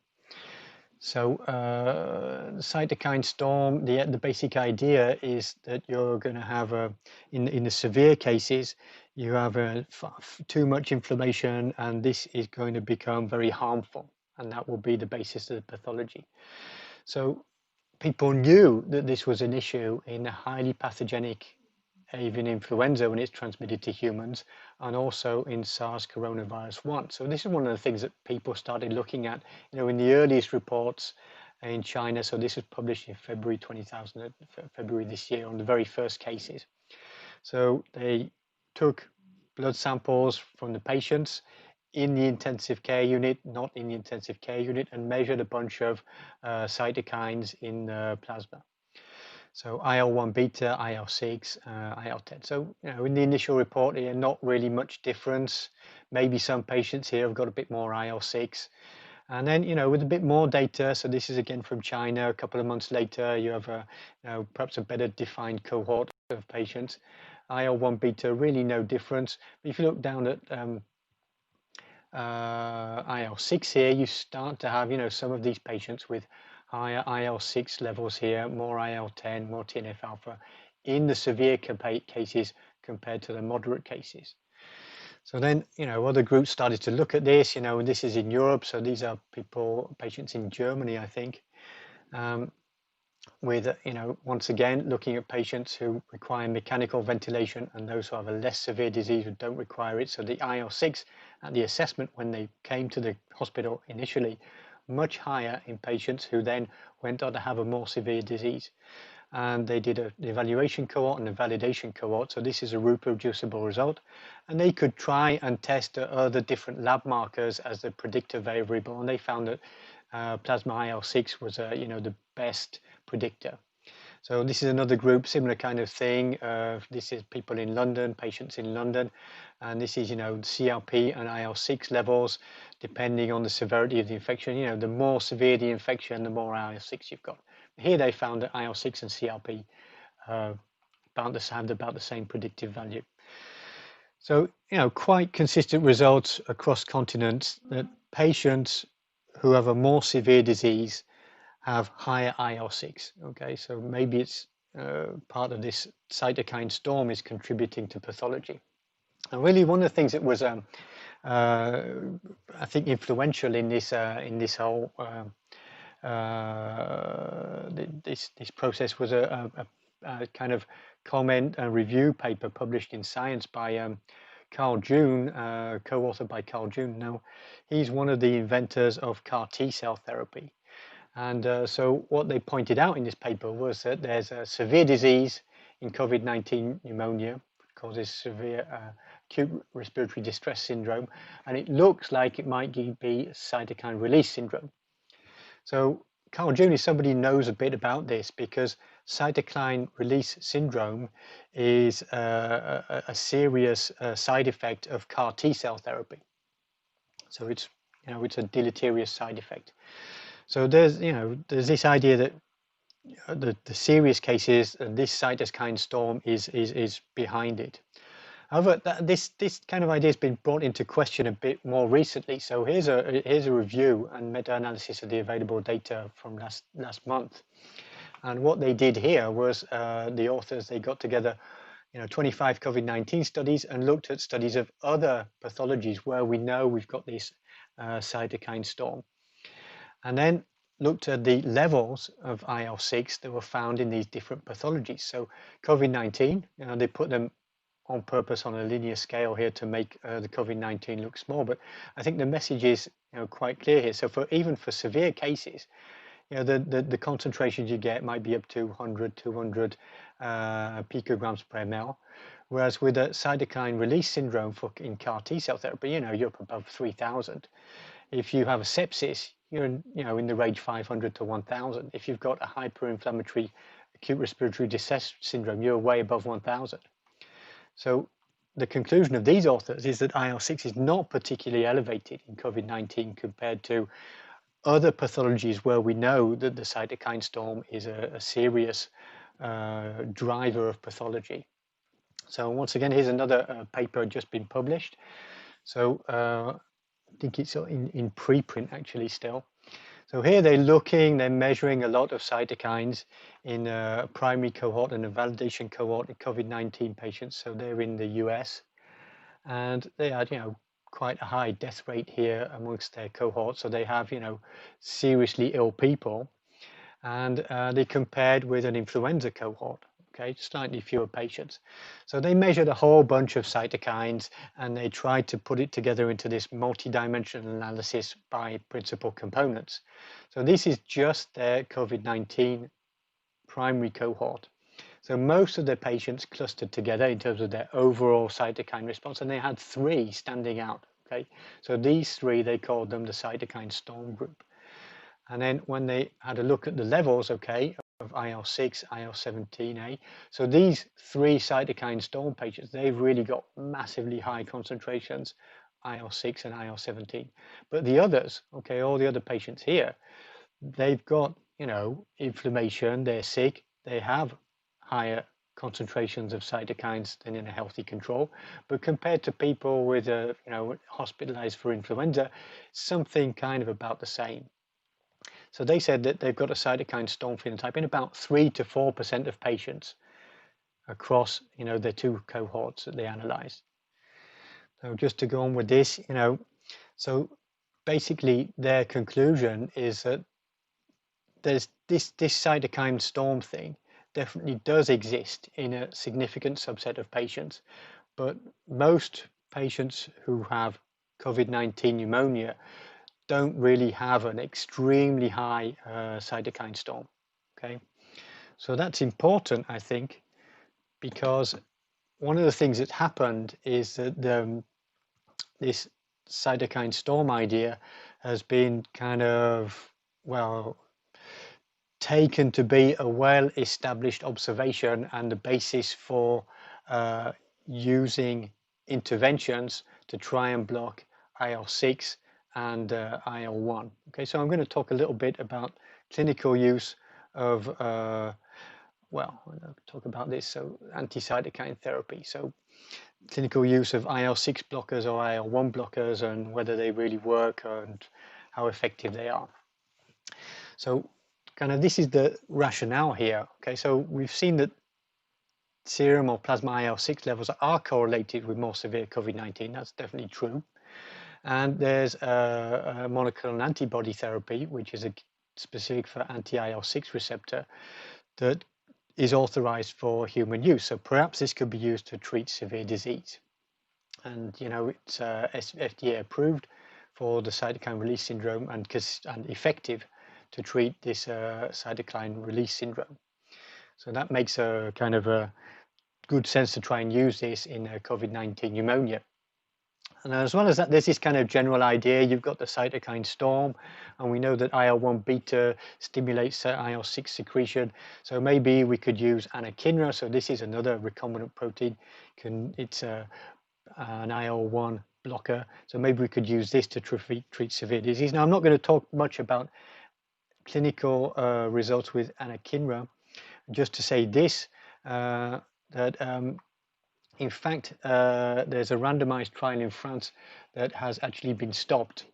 so the cytokine storm, the basic idea is that you're going to have in the severe cases, you have too much inflammation, and this is going to become very harmful, and that will be the basis of the pathology. So people knew that this was an issue in a highly pathogenic avian influenza when it's transmitted to humans, and also in SARS coronavirus 1. So this is one of the things that people started looking at, in the earliest reports in China. So this was published in February this year on the very first cases. So they took blood samples from the patients in the intensive care unit, not in the intensive care unit, and measured a bunch of cytokines in the plasma. So IL-1 beta, IL-6, IL-10. So, in the initial report here, not really much difference. Maybe some patients here have got a bit more IL-6. And then, with a bit more data, so this is again from China, a couple of months later, you have perhaps a better defined cohort of patients. IL-1 beta, really no difference. But if you look down at IL-6 here, you start to have, some of these patients with higher IL-6 levels here, more IL-10, more TNF-alpha in the severe cases compared to the moderate cases. So then, other groups started to look at this, and this is in Europe. So these are patients in Germany, I think, with, once again, looking at patients who require mechanical ventilation and those who have a less severe disease who don't require it. So the IL-6 at the assessment when they came to the hospital initially, much higher in patients who then went on to have a more severe disease. And they did an evaluation cohort and a validation cohort. So this is a reproducible result. And they could try and test other different lab markers as the predictor variable. And they found that plasma IL-6 was, the best predictor. So this is another group, similar kind of thing. This is people in London, patients in London. And this is, CRP and IL-6 levels, depending on the severity of the infection. The more severe the infection, the more IL-6 you've got. Here they found that IL-6 and CRP have about the same predictive value. So, quite consistent results across continents that patients who have a more severe disease have higher IL-6. Okay, so maybe it's part of this cytokine storm is contributing to pathology. And really, one of the things that was, I think, influential in this whole this process was a kind of comment and review paper published in Science by Carl June, co-authored by Carl June. Now, he's one of the inventors of CAR T-cell therapy. And so what they pointed out in this paper was that there's a severe disease in COVID-19 pneumonia, causes severe acute respiratory distress syndrome, and it looks like it might be cytokine release syndrome. So Carl June is somebody who knows a bit about this because cytokine release syndrome is a serious side effect of CAR T-cell therapy. So it's a deleterious side effect. So there's this idea that the serious cases, this cytokine storm is behind it. However, this kind of idea has been brought into question a bit more recently. So here's a review and meta-analysis of the available data from last month. And what they did here was the authors, they got together 25 COVID-19 studies and looked at studies of other pathologies where we know we've got this cytokine storm. And then looked at the levels of IL-6 that were found in these different pathologies. So COVID-19, they put them on purpose on a linear scale here to make the COVID-19 look small, but I think the message is quite clear here. So even for severe cases, the concentrations you get might be up to 100, 200 picograms per ml, whereas with a cytokine release syndrome in CAR T-cell therapy, you're up above 3,000. if you have a sepsis, you're in the range 500 to 1000. If you've got a hyperinflammatory acute respiratory distress syndrome, you're way above 1000. So the conclusion of these authors is that IL-6 is not particularly elevated in COVID-19 compared to other pathologies where we know that the cytokine storm is a serious driver of pathology. So once again, here's another paper just been published. So I think it's in preprint actually still. So here they're measuring a lot of cytokines in a primary cohort and a validation cohort in COVID-19 patients. So they're in the US, and they had, quite a high death rate here amongst their cohort. So they have, seriously ill people, and they compared with an influenza cohort. Okay, slightly fewer patients. So they measured a whole bunch of cytokines, and they tried to put it together into this multi-dimensional analysis by principal components. So this is just their COVID-19 primary cohort. So most of the patients clustered together in terms of their overall cytokine response, and they had 3 standing out. Okay, so these 3, they called them the cytokine storm group. And then when they had a look at the levels, okay, of IL-6, IL-17A, so these 3 cytokine storm patients, they've really got massively high concentrations, IL-6 and IL-17. But the others, okay, all the other patients here, they've got, inflammation, they're sick, they have higher concentrations of cytokines than in a healthy control. But compared to people with, hospitalized for influenza, something kind of about the same. So they said that they've got a cytokine storm phenotype in about 3 to 4% of patients across, the 2 cohorts that they analyzed. So just to go on with this, so basically their conclusion is that there's this cytokine storm thing definitely does exist in a significant subset of patients, but most patients who have COVID-19 pneumonia don't really have an extremely high cytokine storm. Okay, so that's important, I think, because one of the things that happened is that this cytokine storm idea has been kind of, well, taken to be a well-established observation and the basis for using interventions to try and block IL-6 and IL-1. Okay, so I'm going to talk a little bit about clinical use of, well, I'll talk about this, so anti-cytokine therapy. So clinical use of IL-6 blockers or IL-1 blockers and whether they really work and how effective they are. So kind of this is the rationale here. Okay, so we've seen that serum or plasma IL-6 levels are correlated with more severe COVID-19. That's definitely true. And there's a monoclonal antibody therapy, which is specific for anti-IL-6 receptor, that is authorized for human use. So perhaps this could be used to treat severe disease. And it's FDA approved for the cytokine release syndrome and effective to treat this cytokine release syndrome. So that makes a kind of a good sense to try and use this in COVID-19 pneumonia. And as well as that, there's this kind of general idea. You've got the cytokine storm, and we know that IL-1 beta stimulates IL-6 secretion. So maybe we could use anakinra. So this is another recombinant protein. It's an IL-1 blocker. So maybe we could use this to treat severe disease. Now, I'm not going to talk much about clinical results with anakinra, just to say this, that in fact, there's a randomized trial in France that has actually been stopped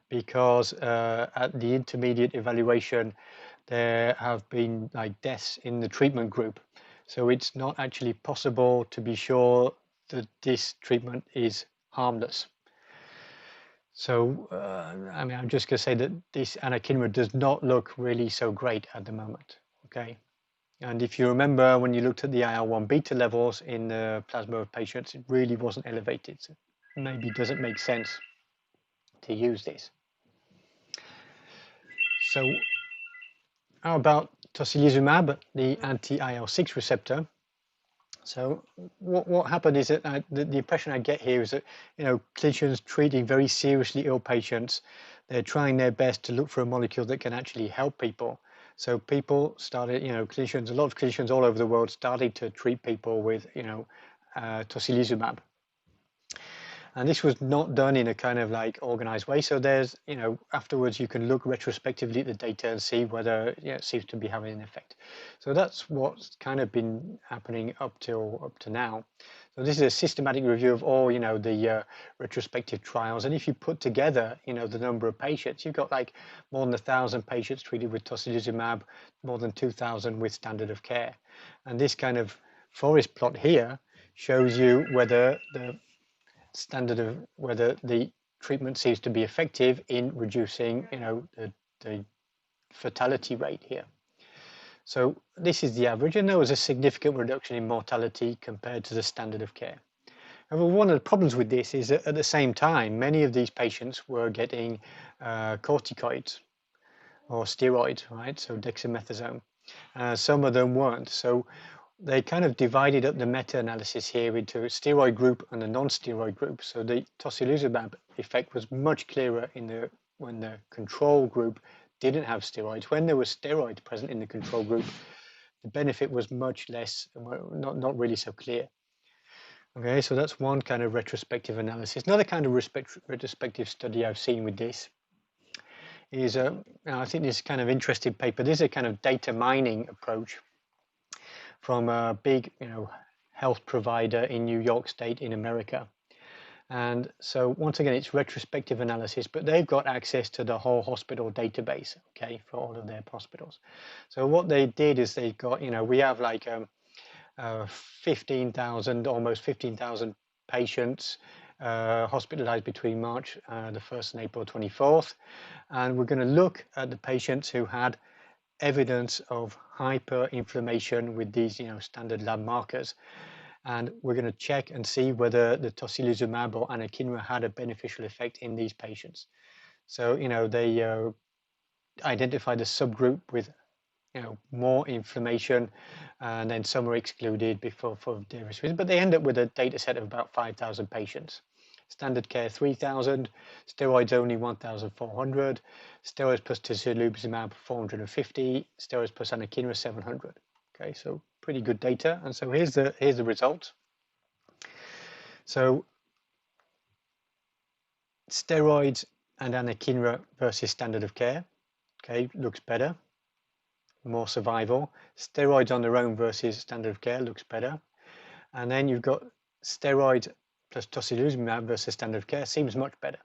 because at the intermediate evaluation, there have been deaths in the treatment group. So it's not actually possible to be sure that this treatment is harmless. So, I mean, I'm just going to say that this anakinra does not look really so great at the moment, okay? And if you remember, when you looked at the IL-1 beta levels in the plasma of patients, it really wasn't elevated. So maybe it doesn't make sense to use this. So how about Tocilizumab, the anti-IL-6 receptor? So what happened is that the impression I get here is that, clinicians treating very seriously ill patients, they're trying their best to look for a molecule that can actually help people. So people started, clinicians, a lot of clinicians all over the world started to treat people with, tocilizumab. And this was not done in a kind of like organized way. So there's, afterwards you can look retrospectively at the data and see whether it seems to be having an effect. So that's what's kind of been happening up to now. So this is a systematic review of all, the retrospective trials. And if you put together, the number of patients, you've got like more than 1,000 patients treated with tocilizumab, more than 2,000 with standard of care. And this kind of forest plot here shows you whether whether the treatment seems to be effective in reducing, the fatality rate here. So this is the average, and there was a significant reduction in mortality compared to the standard of care. However, one of the problems with this is that at the same time, many of these patients were getting corticoids or steroids, right? So dexamethasone. Some of them weren't. So they kind of divided up the meta-analysis here into a steroid group and a non-steroid group. So the tocilizumab effect was much clearer when the control group didn't have steroids. When there was steroids present in the control group, the benefit was much less, not really so clear. Okay, so that's one kind of retrospective analysis. Another kind of retrospective study I've seen with this is, I think this is kind of interesting paper. This is a kind of data mining approach from a big, health provider in New York State in America. And so once again, it's retrospective analysis, but they've got access to the whole hospital database, okay, for all of their hospitals. So what they did is they got, we have like 15,000, almost 15,000 patients hospitalized between March the 1st and April 24th. And we're going to look at the patients who had evidence of hyperinflammation with these, standard lab markers. And we're going to check and see whether the tocilizumab or anakinra had a beneficial effect in these patients. So, they identified a subgroup with, more inflammation, and then some were excluded for various reasons. But they end up with a data set of about 5,000 patients. Standard care 3,000, steroids only 1,400, steroids plus tocilizumab 450, steroids plus anakinra 700. Okay, so pretty good data. And so here's the result. So steroids and anakinra versus standard of care. Okay, looks better. More survival. Steroids on their own versus standard of care looks better. And then you've got steroids plus tocilizumab versus standard of care, seems much better.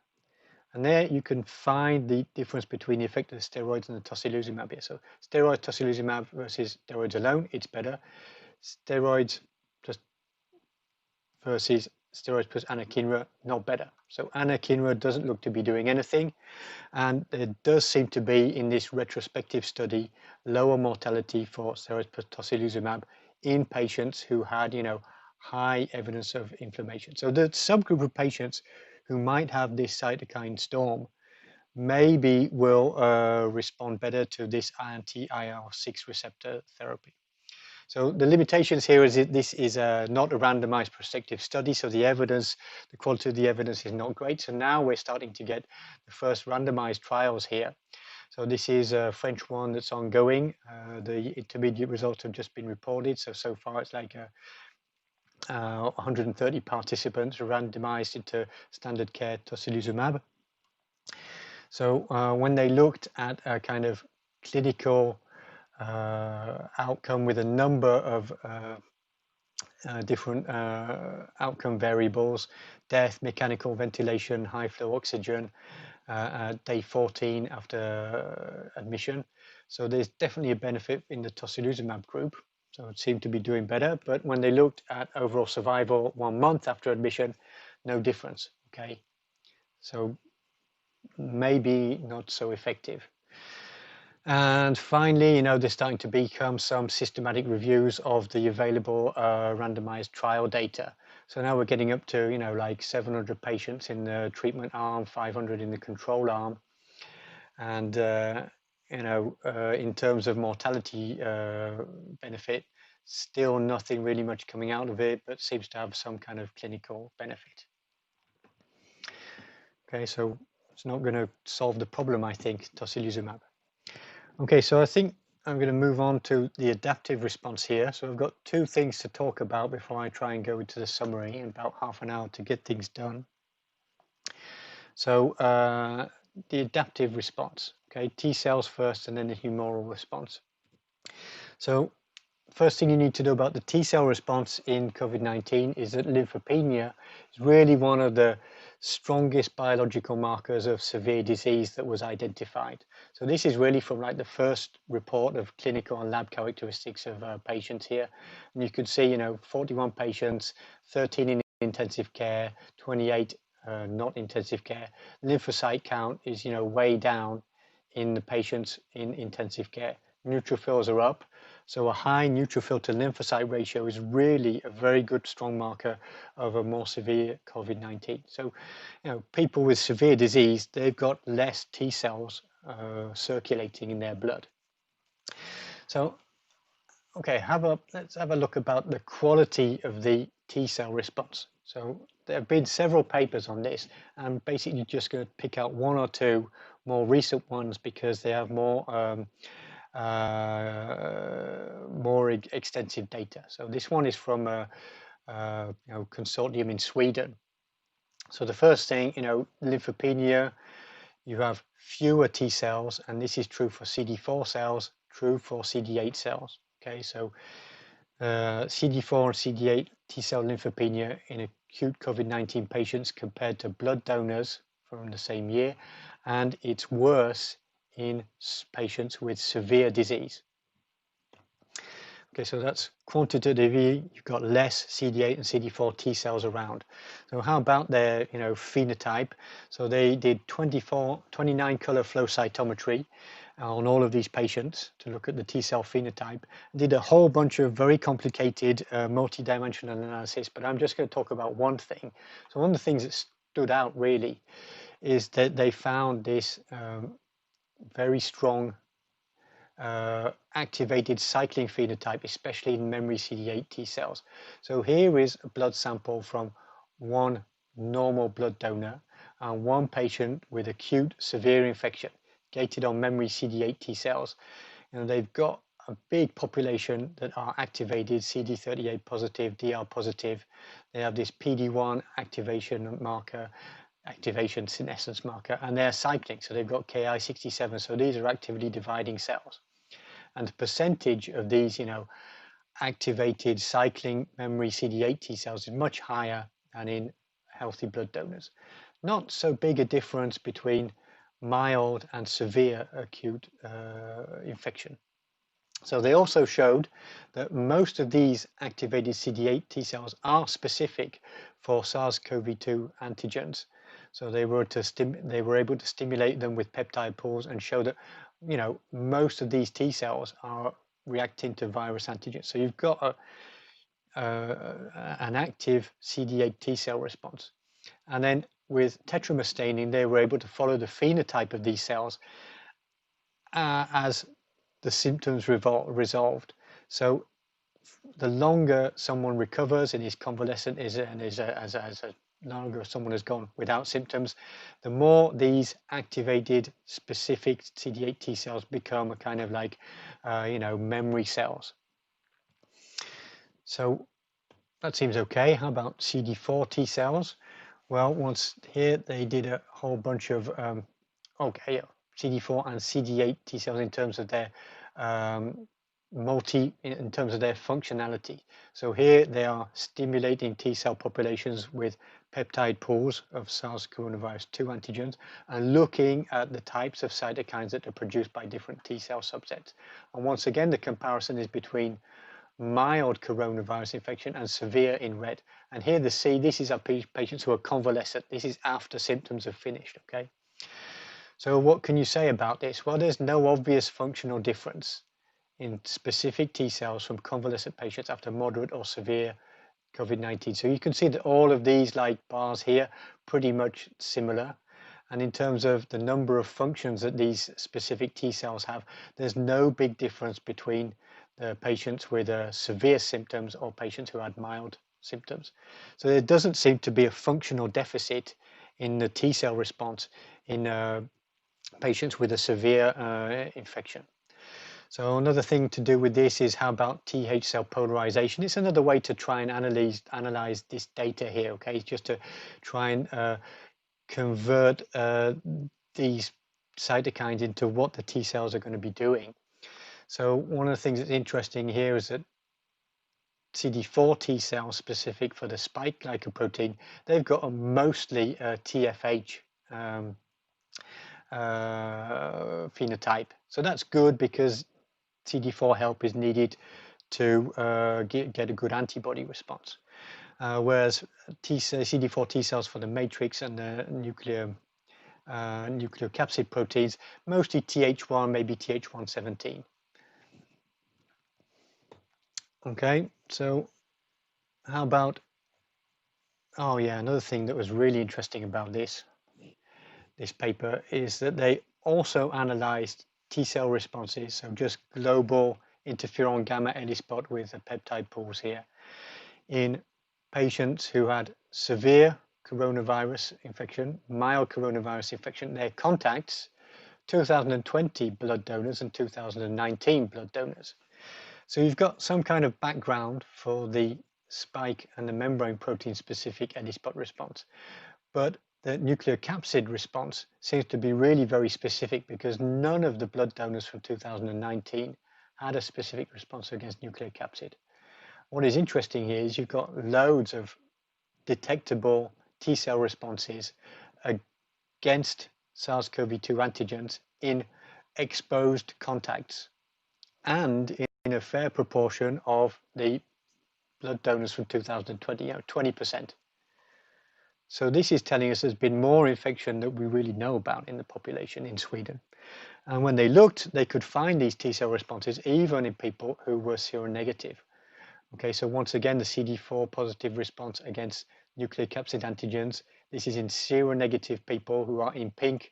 And there you can find the difference between the effect of the steroids and the tocilizumab here. So steroids, tocilizumab versus steroids alone, it's better. Steroids plus versus steroids plus anakinra, not better. So anakinra doesn't look to be doing anything. And there does seem to be, in this retrospective study, lower mortality for steroids plus tocilizumab in patients who had, high evidence of inflammation. So the subgroup of patients who might have this cytokine storm maybe will respond better to this anti-IL-6 receptor therapy. So the limitations here is that this is not a randomized prospective study, so the quality of the evidence is not great. So now we're starting to get the first randomized trials here. So this is a French one that's ongoing. The intermediate results have just been reported. So far it's like 130 participants randomized into standard care tocilizumab. So when they looked at a kind of clinical outcome with a number of different outcome variables, death, mechanical ventilation, high flow oxygen, at day 14 after admission. So there's definitely a benefit in the tocilizumab group. So it seemed to be doing better, but when they looked at overall survival 1 month after admission, no difference, okay? So maybe not so effective. And finally, there's starting to become some systematic reviews of the available randomized trial data. So now we're getting up to, like 700 patients in the treatment arm, 500 in the control arm. And, in terms of mortality benefit, Still nothing really much coming out of it, but seems to have some kind of clinical benefit. Okay, so it's not going to solve the problem, I think, Tocilizumab. Okay, so I think I'm going to move on to the adaptive response here. So I've got two things to talk about before I try and go into the summary in about half an hour to get things done. So the adaptive response, okay, T cells first and then the humoral response. So first thing you need to know about the T cell response in COVID-19 is that lymphopenia is really one of the strongest biological markers of severe disease that was identified. So this is really from like the first report of clinical and lab characteristics of patients here. And you could see, 41 patients, 13 in intensive care, 28 not intensive care. Lymphocyte count is, way down in the patients in intensive care. Neutrophils are up. So a high neutrophil to lymphocyte ratio is really a very good strong marker of a more severe COVID-19. So, people with severe disease, they've got less T cells circulating in their blood. So, okay, let's have a look about the quality of the T cell response. So there have been several papers on this. I'm basically just going to pick out one or two more recent ones because they have more extensive data. So this one is from a consortium in Sweden. So the first thing, lymphopenia, you have fewer T cells, and this is true for CD4 cells, true for CD8 cells. Okay, so CD4 and CD8 T cell lymphopenia in acute COVID-19 patients compared to blood donors from the same year, and it's worse in patients with severe disease. Okay, so that's quantitatively, you've got less CD8 and CD4 T cells around. So how about their, phenotype? So they did 29 color flow cytometry on all of these patients to look at the T cell phenotype. Did a whole bunch of very complicated multi-dimensional analysis, but I'm just going to talk about one thing. So one of the things that stood out really is that they found this very strong activated cycling phenotype, especially in memory CD8 T cells. So here is a blood sample from one normal blood donor and one patient with acute severe infection gated on memory CD8 T cells. They've got a big population that are activated CD38 positive, DR positive. They have this PD1 activation marker, activation senescence marker, and they're cycling. So they've got Ki67. So these are actively dividing cells. And the percentage of these, activated cycling memory CD8 T cells is much higher than in healthy blood donors. Not so big a difference between mild and severe acute infection. So they also showed that most of these activated CD8 T cells are specific for SARS-CoV-2 antigens. So they were able to stimulate them with peptide pools and show that most of these T cells are reacting to virus antigens. So you've got an active CD8 T cell response. And then with tetramer staining, they were able to follow the phenotype of these cells as the symptoms resolved. So the longer someone recovers and is convalescent as longer someone has gone without symptoms, the more these activated specific CD8 T cells become a kind of like, memory cells. So that seems okay. How about CD4 T cells? Well, once here they did a whole bunch of, CD4 and CD8 T cells in terms of their in terms of their functionality. So here they are stimulating T cell populations with peptide pools of SARS-CoV-2 antigens and looking at the types of cytokines that are produced by different T cell subsets. And once again, the comparison is between mild coronavirus infection and severe in red. And here this is our patients who are convalescent. This is after symptoms have finished, okay? So what can you say about this? Well, there's no obvious functional difference in specific T cells from convalescent patients after moderate or severe COVID-19. So you can see that all of these like bars here pretty much similar. And in terms of the number of functions that these specific T cells have, there's no big difference between the patients with severe symptoms or patients who had mild symptoms. So there doesn't seem to be a functional deficit in the T cell response in patients with a severe infection. So another thing to do with this is how about TH cell polarization? It's another way to try and analyze this data here, okay? Just to try and convert these cytokines into what the T cells are going to be doing. So one of the things that's interesting here is that CD4 T cells specific for the spike glycoprotein, they've got a mostly TFH phenotype. So that's good because CD4 help is needed to get a good antibody response. Whereas CD4 T cells for the matrix and the nucleocapsid proteins, mostly Th1, maybe Th117. Okay, so how about, oh yeah, another thing that was really interesting about this paper is that they also analyzed T cell responses, so just global interferon gamma ELISpot with the peptide pools here, in patients who had severe coronavirus infection, mild coronavirus infection, their contacts, 2020 blood donors and 2019 blood donors. So you've got some kind of background for the spike and the membrane protein specific ELISpot response, but the nucleocapsid response seems to be really very specific because none of the blood donors from 2019 had a specific response against nucleocapsid. What is interesting here is you've got loads of detectable T cell responses against SARS-CoV-2 antigens in exposed contacts and in a fair proportion of the blood donors from 2020, 20%. So this is telling us there's been more infection that we really know about in the population in Sweden. And when they looked, they could find these T cell responses even in people who were seronegative. Okay, so once again, the CD4 positive response against nucleocapsid antigens. This is in seronegative people who are in pink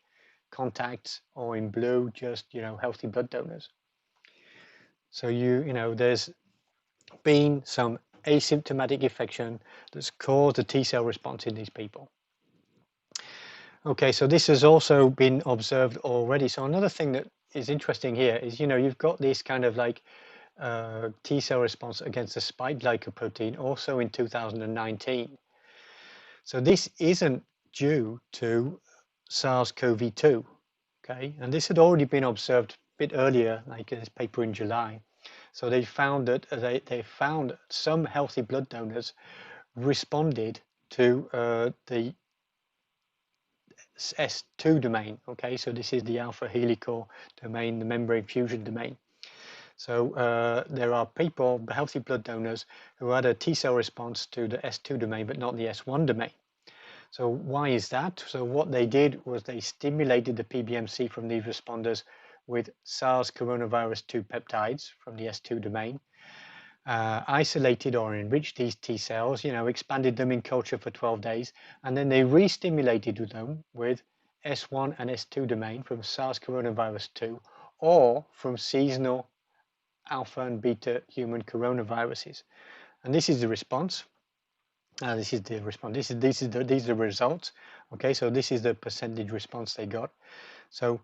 contacts or in blue, just, healthy blood donors. So there's been some asymptomatic infection that's caused a T cell response in these people. Okay, so this has also been observed already. So another thing that is interesting here is, you've got this kind of like T cell response against the spike glycoprotein also in 2019. So this isn't due to SARS-CoV-2, okay? And this had already been observed a bit earlier, like in this paper in July. So they found that they found some healthy blood donors responded to the S2 domain, okay? So this is the alpha helical domain, the membrane fusion domain. So there are people, healthy blood donors, who had a T cell response to the S2 domain, but not the S1 domain. So why is that? So what they did was they stimulated the PBMC from these responders with SARS coronavirus 2 peptides from the S2 domain, isolated or enriched these T cells, expanded them in culture for 12 days, and then they re-stimulated them with S1 and S2 domain from SARS coronavirus 2 or from seasonal alpha and beta human coronaviruses. And this is the response. This is the response. These are the results. Okay, so this is the percentage response they got. So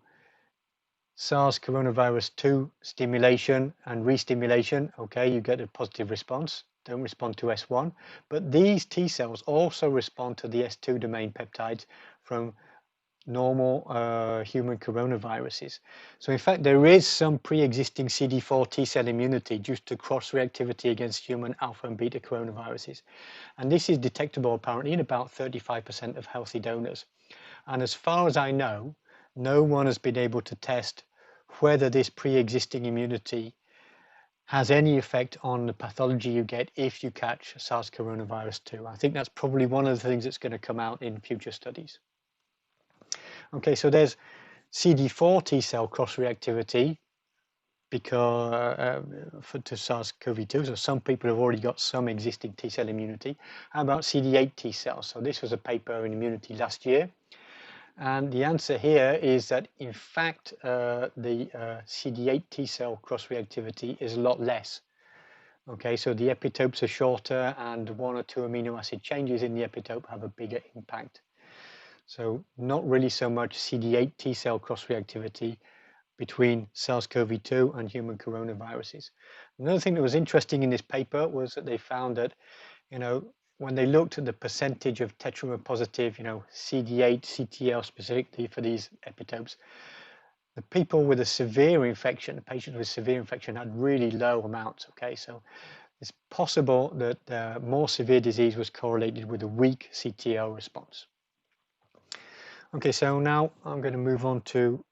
SARS coronavirus 2 stimulation and re-stimulation, okay, you get a positive response. Don't respond to S1, but these T cells also respond to the S2 domain peptides from normal human coronaviruses. So in fact, there is some pre-existing CD4 T cell immunity due to cross-reactivity against human alpha and beta coronaviruses. And this is detectable apparently in about 35% of healthy donors. And as far as I know, no one has been able to test whether this pre-existing immunity has any effect on the pathology you get if you catch SARS coronavirus 2. I think that's probably one of the things that's going to come out in future studies. Okay, so there's CD4 T cell cross-reactivity because to SARS-CoV-2. So some people have already got some existing T cell immunity. How about CD8 T cells? So this was a paper in Immunity last year. And the answer here is that, in fact, the CD8 T cell cross-reactivity is a lot less. Okay, so the epitopes are shorter, and 1 or 2 amino acid changes in the epitope have a bigger impact. So not really so much CD8 T cell cross-reactivity between SARS-CoV-2 and human coronaviruses. Another thing that was interesting in this paper was that they found that, when they looked at the percentage of tetramer positive, CD8, CTL specifically for these epitopes, the people with a severe infection, the patients with severe infection, had really low amounts. Okay, so it's possible that more severe disease was correlated with a weak CTL response. Okay, so now I'm going to move on to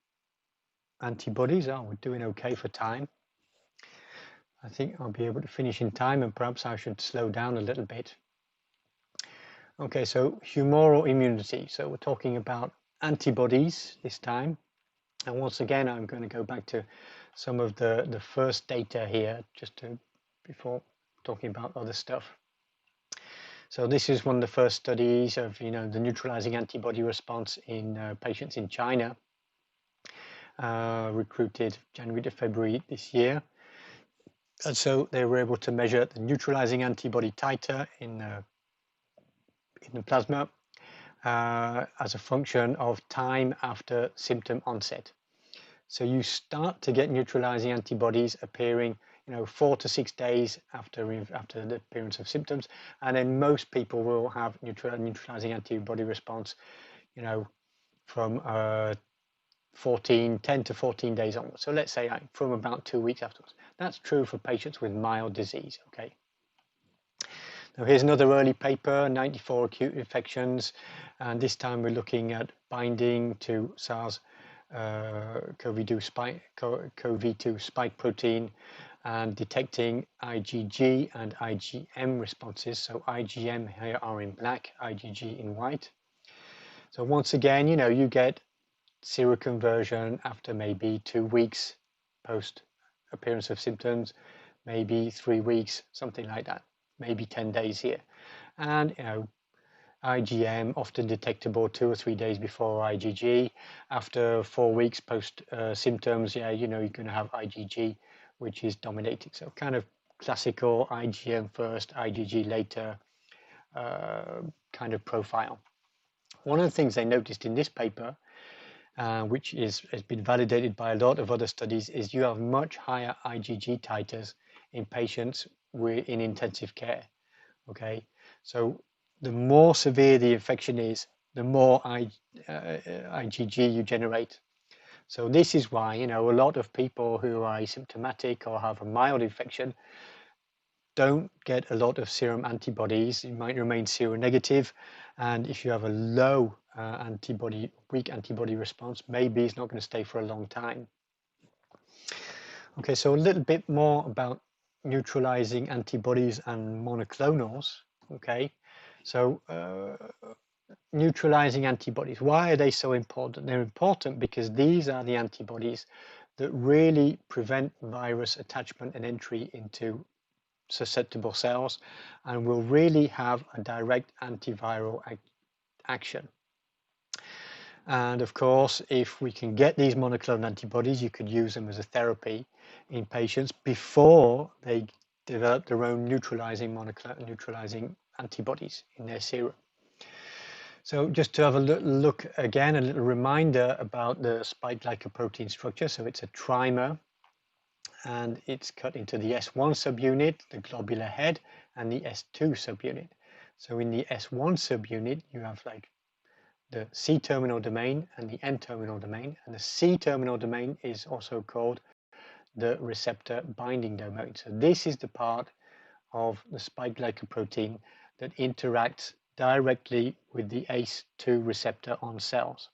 antibodies. Oh, we're doing okay for time. I think I'll be able to finish in time, and perhaps I should slow down a little bit. Okay, so humoral immunity. So we're talking about antibodies this time. And once again, I'm going to go back to some of the first data here, before talking about other stuff. So this is one of the first studies of, the neutralizing antibody response in patients in China, recruited January to February this year. And so they were able to measure the neutralizing antibody titer in the plasma as a function of time after symptom onset. So you start to get neutralizing antibodies appearing, 4 to 6 days after the appearance of symptoms, and then most people will have neutralizing antibody response, from 10 to 14 days onwards. So let's say from about 2 weeks afterwards. That's true for patients with mild disease. Okay. Now here's another early paper, 94 acute infections, and this time we're looking at binding to SARS-CoV-2 spike protein and detecting IgG and IgM responses. So IgM here are in black, IgG in white. So once again, you get seroconversion after maybe 2 weeks post appearance of symptoms, maybe 3 weeks, something like that, maybe 10 days here. And IgM often detectable 2 or 3 days before IgG. After 4 weeks post symptoms, you're going to have IgG, which is dominating. So kind of classical IgM first, IgG later kind of profile. One of the things they noticed in this paper, which has been validated by a lot of other studies, is you have much higher IgG titers in patients in intensive care. Okay, so the more severe the infection is, the more IgG you generate. So this is why, a lot of people who are asymptomatic or have a mild infection don't get a lot of serum antibodies. You might remain seronegative, and if you have a low weak antibody response, maybe it's not going to stay for a long time. Okay, so a little bit more about neutralizing antibodies and monoclonals. Okay, so neutralizing antibodies, why are they so important? They're important because these are the antibodies that really prevent virus attachment and entry into susceptible cells and will really have a direct antiviral action. And of course, if we can get these monoclonal antibodies, you could use them as a therapy in patients before they develop their own neutralizing antibodies in their serum. So just to have a little look again, a little reminder about the spike glycoprotein structure. So it's a trimer, and it's cut into the S1 subunit, the globular head, and the S2 subunit. So in the S1 subunit, you have the C-terminal domain and the N-terminal domain, and the C-terminal domain is also called the receptor binding domain. So this is the part of the spike glycoprotein that interacts directly with the ACE2 receptor on cells.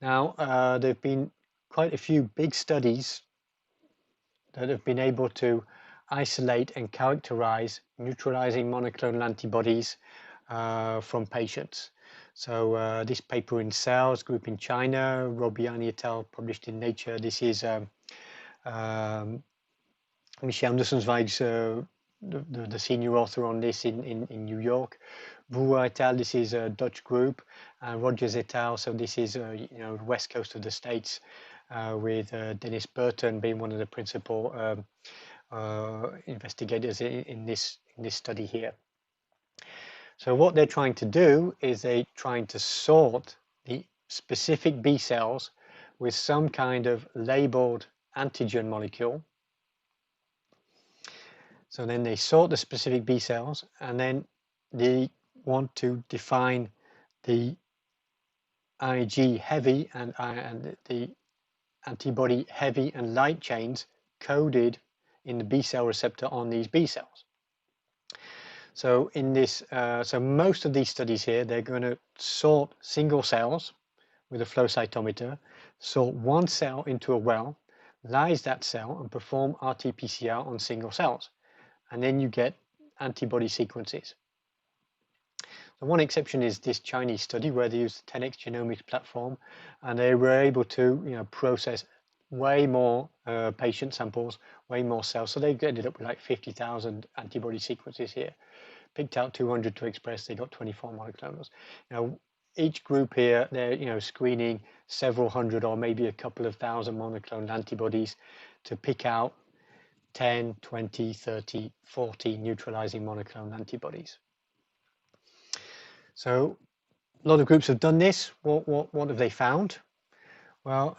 Now, there have been quite a few big studies that have been able to isolate and characterize neutralizing monoclonal antibodies from patients. So this paper in Cells group in China, Robiani et al. Published in Nature. This is Michel Nussensweig's, the senior author on this in New York, Brewer et al., this is a Dutch group, Rogers et al., so this is west coast of the States, with Dennis Burton being one of the principal investigators in this study here. So what they're trying to do is they're trying to sort the specific B cells with some kind of labeled antigen molecule. So then they sort the specific B cells, and then they want to define the Ig heavy and the antibody heavy and light chains coded in the B cell receptor on these B cells. So in this, so most of these studies here, they're going to sort single cells with a flow cytometer, sort one cell into a well, lyse that cell and perform RT-PCR on single cells. And then you get antibody sequences. The one exception is this Chinese study where they used the 10x genomics platform, and they were able to process way more patient samples, way more cells. So they ended up with like 50,000 antibody sequences here. Picked out 200 to express, they got 24 monoclonals. Now, each group here, they're screening several hundred or maybe a couple of thousand monoclonal antibodies to pick out 10, 20, 30, 40 neutralizing monoclonal antibodies. So a lot of groups have done this. What have they found? Well,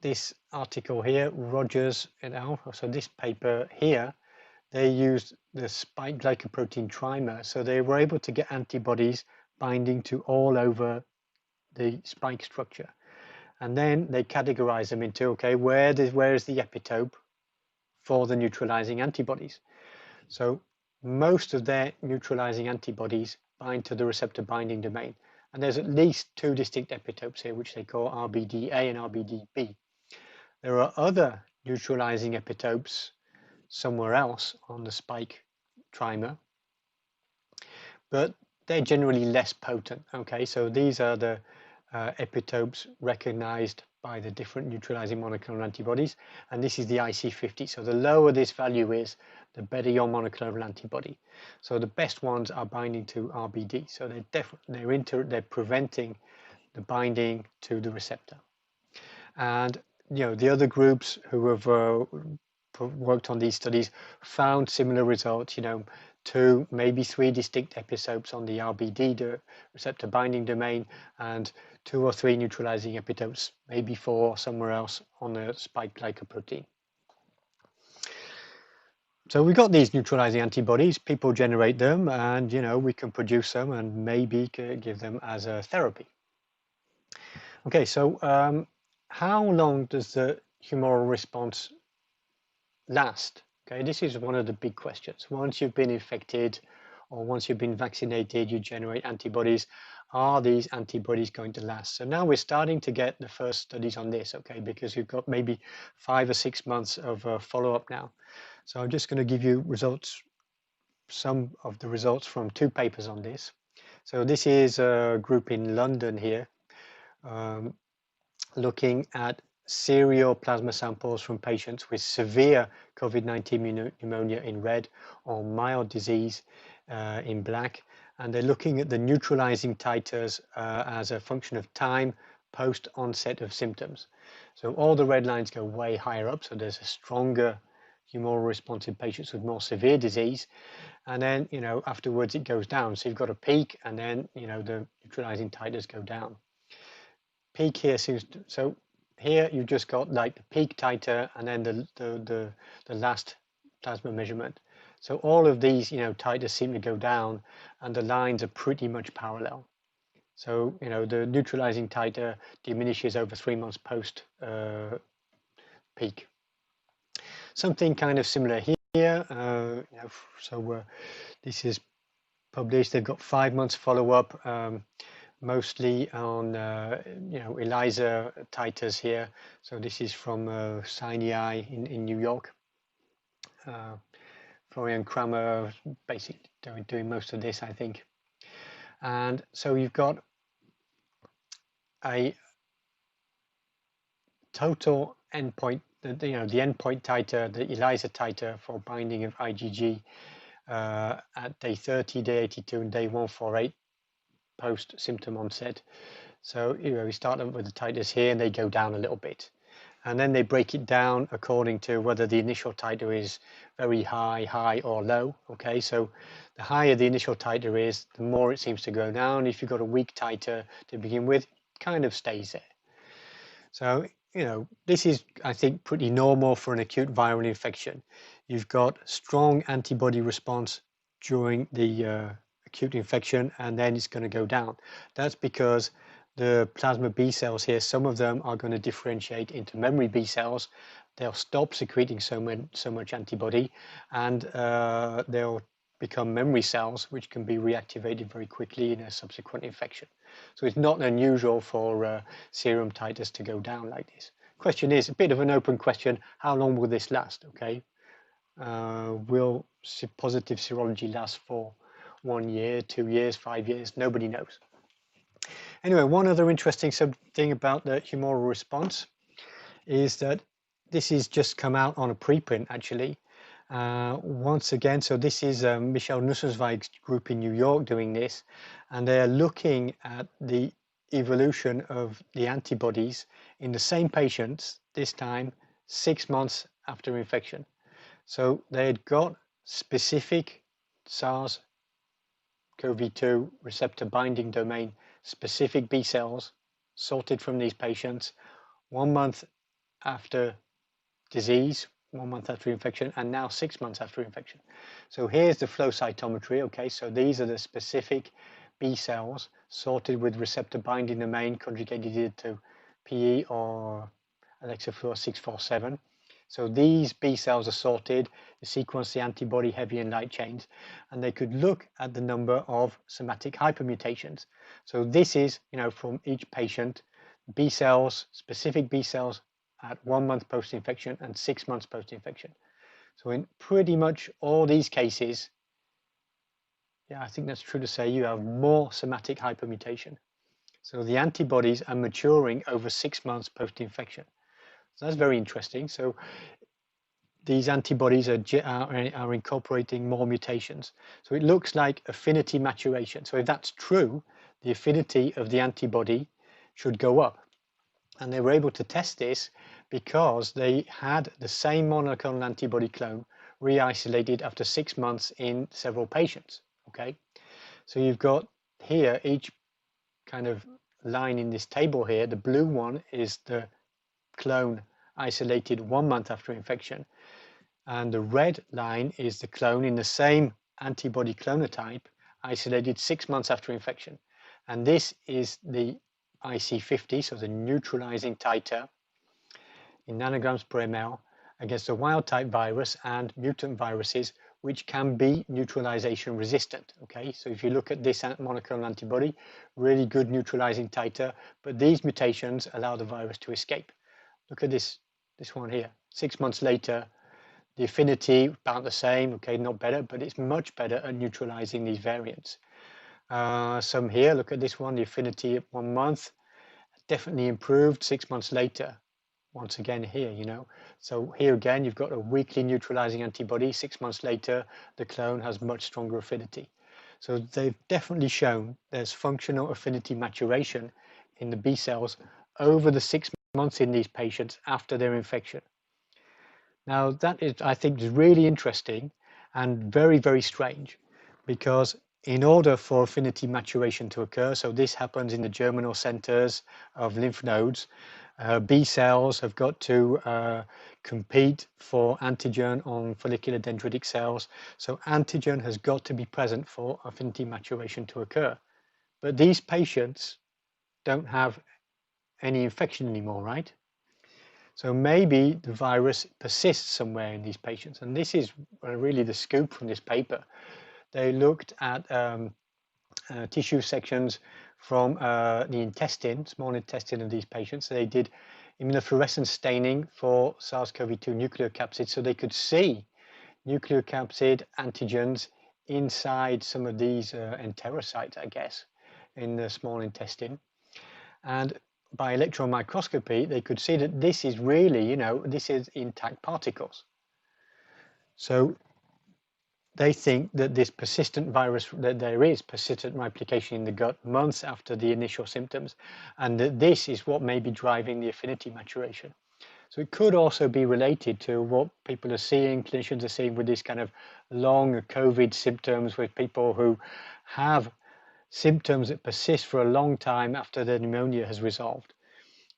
this article here, Rogers et al., so this paper here, they used the spike glycoprotein trimer. So they were able to get antibodies binding to all over the spike structure. And then they categorize them into, okay, where is the epitope for the neutralizing antibodies? So most of their neutralizing antibodies bind to the receptor binding domain. And there's at least two distinct epitopes here, which they call RBDA and RBDB. There are other neutralizing epitopes somewhere else on the spike trimer, but they're generally less potent. Okay, so these are the epitopes recognized by the different neutralizing monoclonal antibodies, and this is the IC50. So the lower this value is, the better your monoclonal antibody. So the best ones are binding to RBD, so they're preventing the binding to the receptor. And the other groups who have worked on these studies found similar results, 2, maybe 3 distinct epitopes on the RBD, the receptor binding domain, and 2 or 3 neutralizing epitopes, maybe 4 somewhere else on the spike glycoprotein. So we got these neutralizing antibodies, people generate them, and we can produce them and maybe give them as a therapy. Okay, so how long does the humoral response last? Okay, this is one of the big questions. Once you've been infected or once you've been vaccinated, you generate antibodies. Are these antibodies going to last? So now we're starting to get the first studies on this, okay, because you've got maybe 5 or 6 months of follow-up now. So I'm just going to give you results, some of the results from 2 papers on this. So this is a group in London here, looking at serial plasma samples from patients with severe COVID-19 pneumonia in red or mild disease in black. And they're looking at the neutralizing titers as a function of time post onset of symptoms. So all the red lines go way higher up. So there's a stronger humoral response in patients with more severe disease. And then, afterwards it goes down. So you've got a peak and then, the neutralizing titers go down. Peak here seems to, so here you've just got like the peak titer and then the last plasma measurement. So all of these titers seem to go down and the lines are pretty much parallel. So the neutralizing titer diminishes over 3 months post peak. Something kind of similar here. This is published. They've got 5 months follow-up. Mostly on ELISA titers here. So this is from Sinai in New York. Florian Kramer basically doing most of this, I think. And so you've got a total endpoint, the endpoint titer, the ELISA titer for binding of IgG at day 30, day 82, and day 148 post symptom onset. So we start up with the titers here and they go down a little bit. And then they break it down according to whether the initial titer is very high, high or low. Okay, so the higher the initial titer is, the more it seems to go down. If you've got a weak titer to begin with, it kind of stays there. So, this is, I think, pretty normal for an acute viral infection. You've got strong antibody response during the acute infection, and then it's going to go down. That's because the plasma B cells here, some of them are going to differentiate into memory B cells. They'll stop secreting so much antibody, and they'll become memory cells, which can be reactivated very quickly in a subsequent infection. So it's not unusual for serum titers to go down like this. Question is a bit of an open question. How long will this last? Okay, will positive serology last for 1 year, 2 years, 5 years? Nobody knows. Anyway, one other interesting thing about the humoral response is that this is just come out on a preprint actually. Once again, so this is Michel Nussensweig's group in New York doing this, and they're looking at the evolution of the antibodies in the same patients, this time 6 months after infection. So they had got specific SARS-CoV-2 receptor binding domain specific B cells sorted from these patients 1 month after disease, 1 month after infection, and now 6 months after infection. So here's the flow cytometry. Okay, so these are the specific B cells sorted with receptor binding domain conjugated to PE or Alexafluor 647. So these B cells are sorted, they sequence the antibody heavy and light chains, and they could look at the number of somatic hypermutations. So this is, from each patient, B cells, specific B cells at 1 month post-infection and 6 months post-infection. So in pretty much all these cases, I think that's true to say, you have more somatic hypermutation. So the antibodies are maturing over 6 months post-infection. So that's very interesting. So these antibodies are incorporating more mutations. So it looks like affinity maturation. So if that's true, the affinity of the antibody should go up. And they were able to test this because they had the same monoclonal antibody clone re-isolated after 6 months in several patients. Okay, so you've got here each kind of line in this table here. The blue one is the clone isolated 1 month after infection, and the red line is the clone in the same antibody clonotype isolated 6 months after infection. And this is the IC50, so the neutralizing titer in nanograms per ml against the wild type virus and mutant viruses which can be neutralization resistant. Okay, so if you look at this monoclonal antibody, really good neutralizing titer, but these mutations allow the virus to escape. Look at this one here. 6 months later, the affinity about the same, okay, not better, but it's much better at neutralizing these variants. Some here, look at this one, the affinity at 1 month, definitely improved 6 months later. Once again here, so here again, you've got a weakly neutralizing antibody. 6 months later, the clone has much stronger affinity. So they've definitely shown there's functional affinity maturation in the B cells over the 6 months in these patients after their infection. Now that is, I think, is really interesting and very, very strange, because in order for affinity maturation to occur, so this happens in the germinal centers of lymph nodes, B cells have got to compete for antigen on follicular dendritic cells. So antigen has got to be present for affinity maturation to occur. But these patients don't have any infection anymore, right? So maybe the virus persists somewhere in these patients. And this is really the scoop from this paper. They looked at tissue sections from the intestine, small intestine of these patients. So they did immunofluorescence staining for SARS-CoV-2 nucleocapsid, so they could see nucleocapsid antigens inside some of these enterocytes, I guess, in the small intestine. And by electron microscopy, they could see that this is really, this is intact particles. So they think that this persistent virus, that there is persistent replication in the gut months after the initial symptoms, and that this is what may be driving the affinity maturation. So it could also be related to what people are seeing, clinicians are seeing with this kind of long COVID symptoms, with people who have symptoms that persist for a long time after the pneumonia has resolved.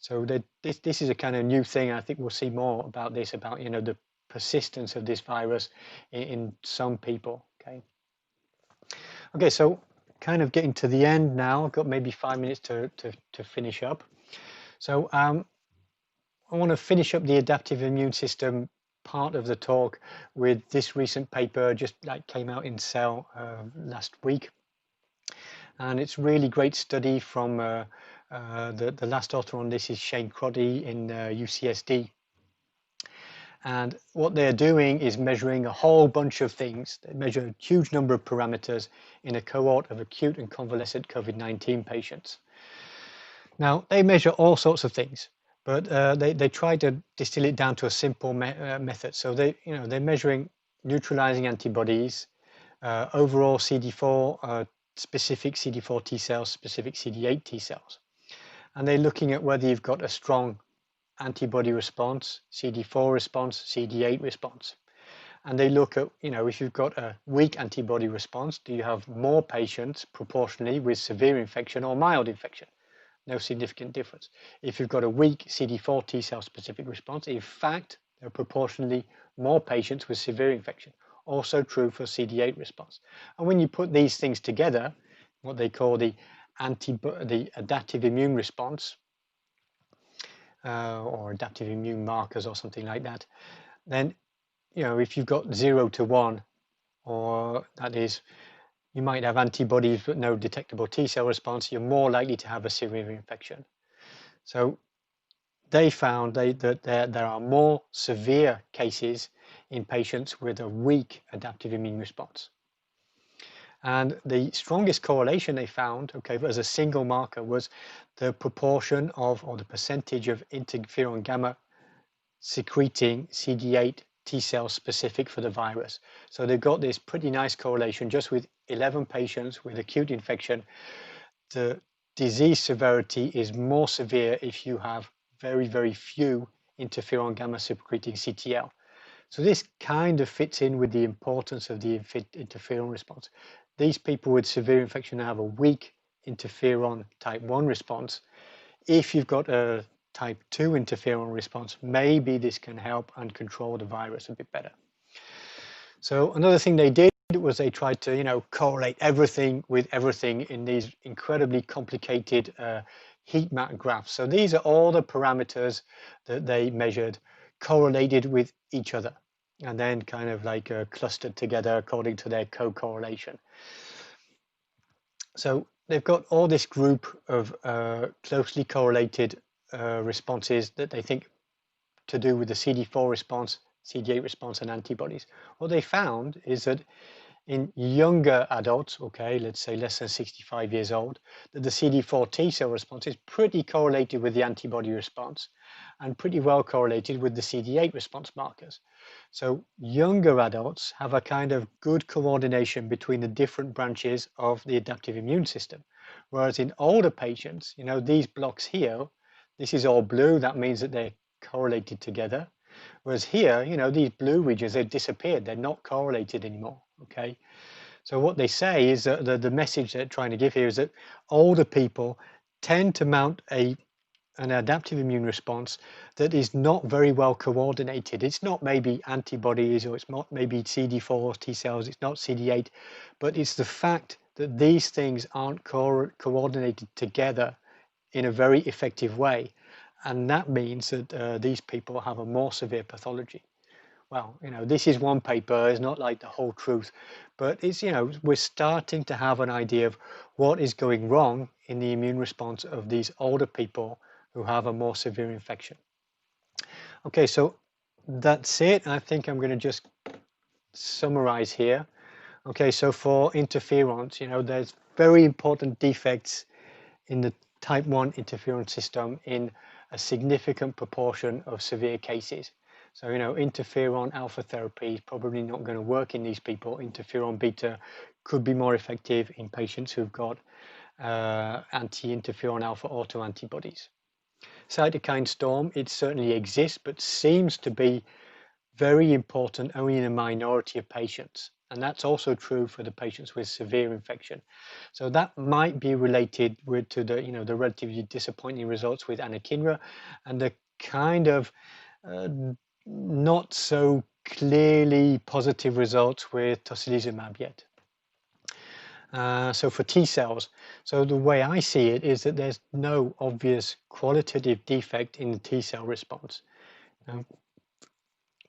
So this is a kind of new thing. I think we'll see more about this, about the persistence of this virus in some people. Okay, so kind of getting to the end now. I've got maybe 5 minutes to finish up. So I want to finish up the adaptive immune system part of the talk with this recent paper, just like came out in Cell last week. And it's really great study from the last author on this is Shane Crotty in UCSD. And what they're doing is measuring a whole bunch of things. They measure a huge number of parameters in a cohort of acute and convalescent COVID-19 patients. Now, they measure all sorts of things, but they try to distill it down to a simple method. So they're measuring neutralizing antibodies, overall CD4, specific CD4 T cells, specific CD8 T cells. And they're looking at whether you've got a strong antibody response, CD4 response, CD8 response. And they look at, if you've got a weak antibody response, do you have more patients proportionally with severe infection or mild infection? No significant difference. If you've got a weak CD4 T cell specific response, in fact, there are proportionally more patients with severe infection. Also true for CD8 response. And when you put these things together, what they call the adaptive immune response, or adaptive immune markers or something like that, then if you've got 0 to 1, or that is, you might have antibodies but no detectable T cell response, you're more likely to have a severe infection. So they found that there are more severe cases in patients with a weak adaptive immune response. And the strongest correlation they found, as a single marker, was the proportion of, or the percentage of interferon gamma secreting CD8 T cells specific for the virus. So they've got this pretty nice correlation just with 11 patients with acute infection. The disease severity is more severe if you have very, very few interferon gamma secreting CTL. So this kind of fits in with the importance of the interferon response. These people with severe infection have a weak interferon type 1 response. If you've got a type 2 interferon response, maybe this can help and control the virus a bit better. So another thing they did was they tried to correlate everything with everything in these incredibly complicated heat map graphs. So these are all the parameters that they measured correlated with each other, and then kind of like clustered together according to their co-correlation. So they've got all this group of closely correlated responses that they think to do with the CD4 response, CD8 response, and antibodies. What they found is that in younger adults, let's say less than 65 years old, that the CD4 T cell response is pretty correlated with the antibody response and pretty well correlated with the CD8 response markers. So younger adults have a kind of good coordination between the different branches of the adaptive immune system. Whereas in older patients, these blocks here, this is all blue, that means that they're correlated together. Whereas here, these blue regions, they've disappeared, they're not correlated anymore. So what they say is that the message they're trying to give here is that older people tend to mount an adaptive immune response that is not very well coordinated. It's not maybe antibodies, or it's not maybe CD4 T cells, it's not CD8, but it's the fact that these things aren't coordinated together in a very effective way. And that means that these people have a more severe pathology. Well, this is one paper, it's not like the whole truth, but it's, we're starting to have an idea of what is going wrong in the immune response of these older people who have a more severe infection. Okay, so that's it. I think I'm going to just summarize here. Okay, so for interferons, there's very important defects in the type 1 interferon system in a significant proportion of severe cases. So, interferon alpha therapy is probably not going to work in these people. Interferon beta could be more effective in patients who've got anti-interferon alpha autoantibodies. Cytokine storm, it certainly exists, but seems to be very important only in a minority of patients. And that's also true for the patients with severe infection. So that might be related to the, the relatively disappointing results with anakinra and the kind of not so clearly positive results with tocilizumab yet. So for T cells, so the way I see it is that there's no obvious qualitative defect in the T cell response.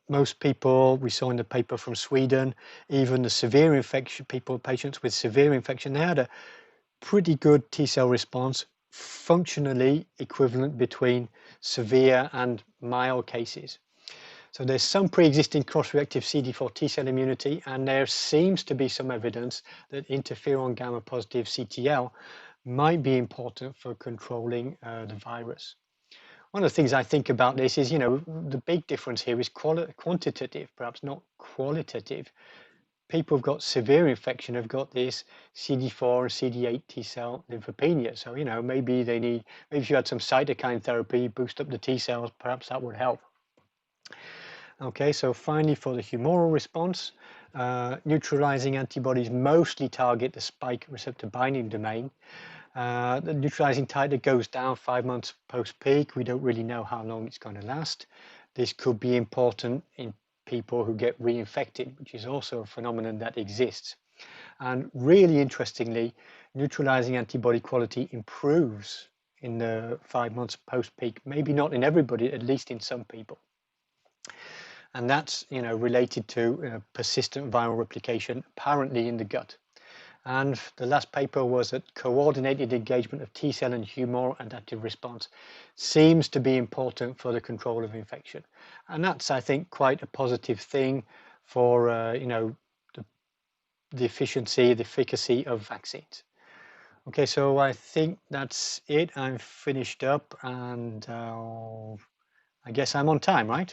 Most people, we saw in the paper from Sweden, even the severe infection, patients with severe infection, they had a pretty good T cell response, functionally equivalent between severe and mild cases. So there's some pre-existing cross-reactive CD4 T cell immunity, and there seems to be some evidence that interferon gamma positive CTL might be important for controlling the virus. One of the things I think about this is, the big difference here is quantitative, perhaps not qualitative. People who've got severe infection have got this CD4 and CD8 T cell lymphopenia. So, maybe maybe if you had some cytokine therapy, boost up the T cells, perhaps that would help. Okay, so finally for the humoral response, neutralizing antibodies mostly target the spike receptor binding domain. The neutralizing titer goes down 5 months post-peak. We don't really know how long it's going to last. This could be important in people who get reinfected, which is also a phenomenon that exists. And really interestingly, neutralizing antibody quality improves in the 5 months post-peak. Maybe not in everybody, at least in some people. And that's related to persistent viral replication, apparently in the gut. And the last paper was that coordinated engagement of T cell and humoral adaptive response seems to be important for the control of infection. And that's, I think, quite a positive thing for the efficiency, the efficacy of vaccines. Okay, so I think that's it. I'm finished up, and I guess I'm on time, right?